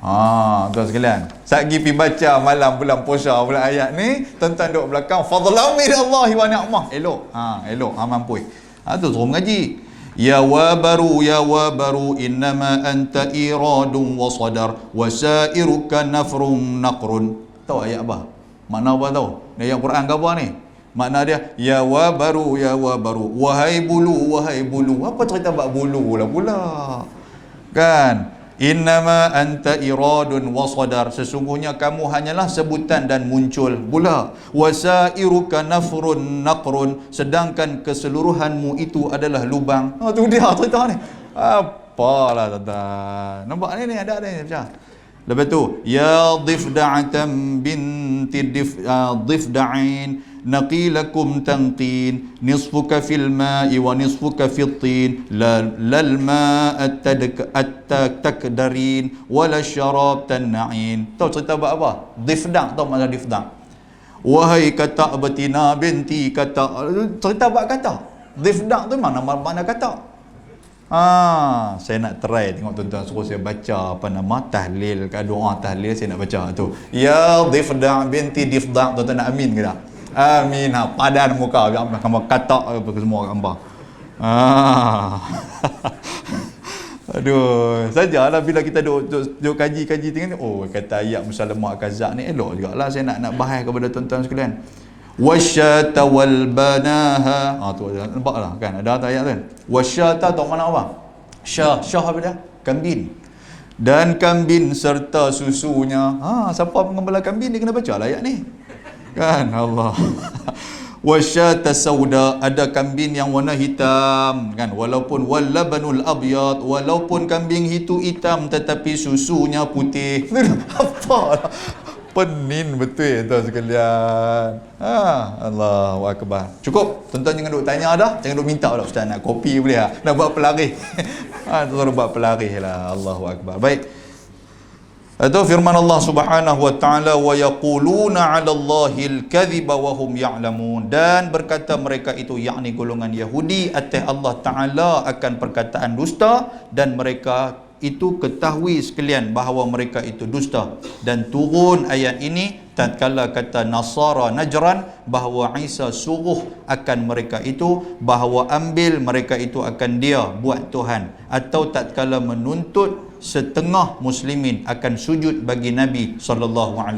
Tuan sekalian, saat pergi baca malam bulan puasa bulan ayat ni, tuan-tuan duduk belakang, fadlan min Allah wa ni'mah. Elok. Elok. Mampu. Tu suruh mengaji. Ya wabaru innama anta iradun wa sadar wa sa'iruka nafrun naqrun. Tahu ayat apa? Makna apa tahu? Ayat Quran ke apa ni? Makna dia ya wabaru wahai bulu. Apa cerita bab bulu lah pula? Kan? Innama anta iradun wa sadar. Sesungguhnya kamu hanyalah sebutan dan muncul pula. Wasairuka nafrun naqrun. Sedangkan keseluruhanmu itu adalah lubang. Tu dia cerita ni. Apalah tuan-tuan. Nampak ni ada ni macam. Lepas tu ya dhifda'atan binti dhifda'in naqilakum tanqin nisfuka fil ma'i wa nisfuka fil tin lal ma'a takdarin wala syarab tan'in. Tahu cerita buat apa? Dhifda'. Tahu makna dhifda'? Wahai kata betina binti kata. Cerita buat kata. Dhifda' tu mana kata? Saya nak try tengok tuan-tuan suruh saya baca apa nama tahlil ke doa tahlil, saya nak baca tu. Ya dhifda' binti dhifda'. Tuan-tuan nak amin ke tak? Amin. Padan muka gambar kata apa semua gambar. Aduh, sajalah bila kita duk kaji tengok ni, kata ayat Musailamah Al-Kazab ni elok jugalah saya nak bahas kepada tuan-tuan sekalian. Wasyata wal banaha. Tu nampaklah kan ada ayat kan. Wasyata tu mana apa? Syah apa dia? Kambing. Dan kambing serta susunya. Siapa pengembala kambing dia kena baca lah ayat ni. Kan Allah. Wasyata sauda, ada kambing yang warna hitam kan, walaupun walabanul abyad, walaupun kambing itu hitam tetapi susunya putih. Apa? Penin betul tuan sekalian. Allahu akbar. Cukup. Tuan-tuan jangan duk tanya dah, jangan duk minta dah ustaz nak kopi boleh nak buat pelari. Tuan buat pelari lah. Allahu akbar. Baik. Itu firman Allah Subhanahu wa taala wa yaquluna 'ala Allahil kadhiba wa hum ya'lamun. Dan berkata mereka itu yakni golongan Yahudi atas Allah Taala akan perkataan dusta dan mereka itu ketahui sekalian bahawa mereka itu dusta. Dan turun ayat ini tatkala kata Nasara Najran bahawa Isa suruh akan mereka itu bahawa ambil mereka itu akan dia buat Tuhan, atau tatkala menuntut setengah muslimin akan sujud bagi Nabi SAW.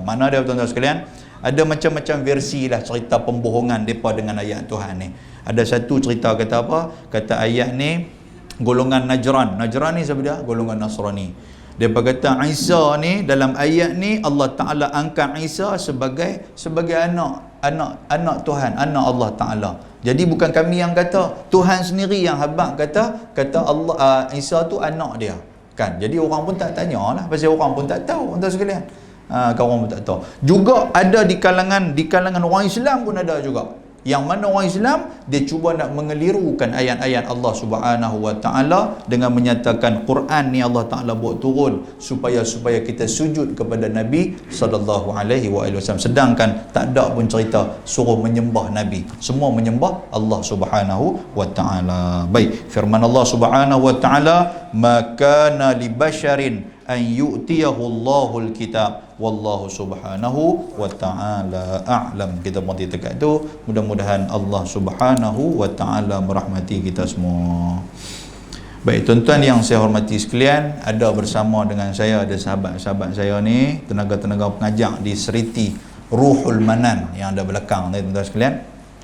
Mana dia tuan-tuan sekalian? Ada macam-macam versi lah cerita pembohongan mereka dengan ayat Tuhan ni. Ada satu cerita kata apa? Kata ayat ni golongan Najran. Najran ni siapa dia? Golongan Nasrani. Dia berkata Isa ni dalam ayat ni Allah Taala angkat Isa sebagai anak Tuhan, anak Allah Taala. Jadi bukan kami yang kata, Tuhan sendiri yang habaq kata Allah Isa tu anak dia. Kan? Jadi orang pun tak tanyalah pasal orang pun tak tahu tuan sekalian. Kawan pun tak tahu. Juga ada di kalangan orang Islam pun ada juga. Yang mana orang Islam dia cuba nak mengelirukan ayat-ayat Allah Subhanahu wa taala dengan menyatakan Quran ni Allah Taala buat turun supaya kita sujud kepada Nabi sallallahu alaihi wasallam, sedangkan tak ada pun cerita suruh menyembah Nabi, semua menyembah Allah Subhanahu wa taala. Baik, firman Allah Subhanahu wa taala, "Maka li basyarin an yu'tiyahu Allahul kitab wallahu subhanahu wa ta'ala a'lam." Kita berhenti dekat tu. Mudah-mudahan Allah Subhanahu wa ta'ala merahmati kita semua. Baik, tuan-tuan yang saya hormati sekalian, ada bersama dengan saya ada sahabat-sahabat saya ni, tenaga-tenaga pengajar di Seriti Ruhul Manan yang ada belakang ni, tuan-tuan sekalian.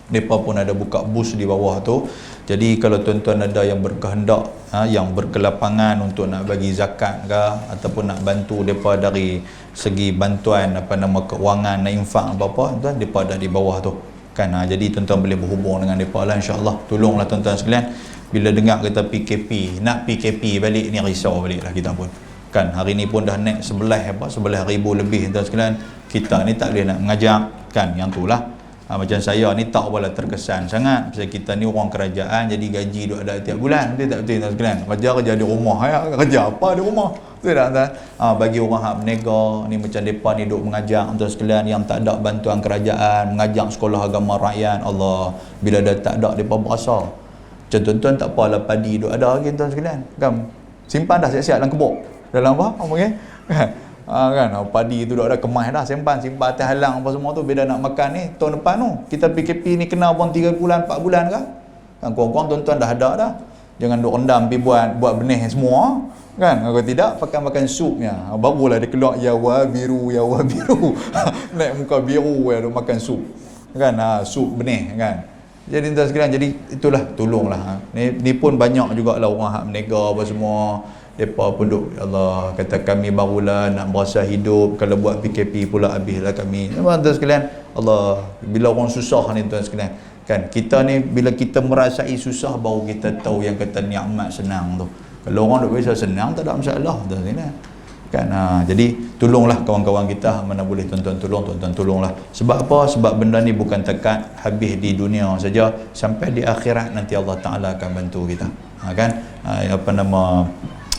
Mereka pun ada buka bus di bawah tu. Jadi kalau tuan-tuan ada yang berkehendak, yang berkelapangan untuk nak bagi zakat ke, ataupun nak bantu mereka dari segi bantuan keuangan, nak infak apa-apa, tuan, mereka ada di bawah tu kan. Jadi tuan-tuan boleh berhubung dengan mereka lah, insya-Allah. Tolonglah tuan-tuan sekalian. Bila dengar kita PKP, nak PKP balik ni risau balik lah kita pun kan. Hari ni pun dah naik 11,000 lebih, tuan sekalian. Kita ni tak boleh nak mengajar kan, yang tu lah. Macam saya ni tak apalah terkesan sangat pasal kita ni orang kerajaan, jadi gaji duk ada tiap bulan. Betul tak betul tuan sekalian? Kerja di rumah kerja apa di rumah? Betul tak tuan? Bagi orang hak berniaga ni macam depa ni duk mengajar tuan sekalian yang tak ada bantuan kerajaan, mengajar sekolah agama rakyat. Allah, bila dah tak ada depa berasa. Macam tuan-tuan tak apalah padi duk ada lagi tuan sekalian. Kan simpan dah siap-siap dalam kebok. Dalam apa? Okey. Kan padi tu dah ada kemas dah, simpan atas halang apa semua tu. Bila nak makan ni tahun depan tu kita PKP ni kena pun 3 bulan 4 bulan kan. Kurang-kurang tuan-tuan dah ada dah. Jangan duk rendam pi buat benih semua kan. Kalau tidak pakai makan supnya, barulah dia keluar yawa biru naik muka biru ya, duk makan sup kan. Sup benih kan. Jadi tuan sekalian, jadi itulah, tolonglah. Ni pun banyak jugalah orang hak berniaga apa semua. Mereka pun duk, Allah kata kami barulah nak berasa hidup, kalau buat PKP pula habislah kami. Tuan sekalian, Allah, bila orang susah ni tuan sekalian kan, kita ni bila kita merasai susah baru kita tahu yang kata nikmat senang tu. Kalau orang duk biasa senang tak ada masalah tuan sekalian kan. Jadi tolonglah kawan-kawan kita, mana boleh tuan-tuan tolonglah. Sebab apa? Sebab benda ni bukan tekat habis di dunia saja, sampai di akhirat nanti Allah Taala akan bantu kita kan.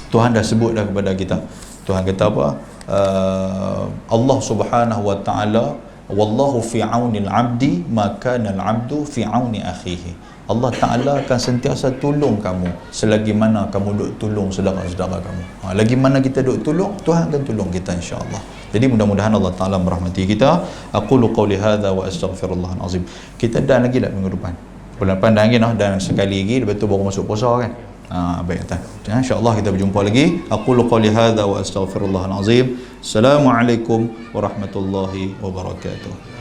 Tuhan dah sebut dah kepada kita. Tuhan kata apa? Allah Subhanahu wa taala, wallahu fi aunil abdi ma kana al abdu fi auni akhihi. Allah Taala akan sentiasa tolong kamu selagi mana kamu duk tolong saudara-saudara kamu. Lagi mana kita duk tolong, Tuhan akan tolong kita, insya-Allah. Jadi mudah-mudahan Allah Taala merahmati kita. Aqulu qawli hadza wa astaghfirullahal azim. Kita dah lagi dah minggu depan. Bulan depan dah lagi dan sekali lagi lepas tu baru masuk puasa kan. Baik tuan. Insya-Allah kita berjumpa lagi. Aqulu qawli hadza wa astaghfirullahal azim. Assalamualaikum warahmatullahi wabarakatuh.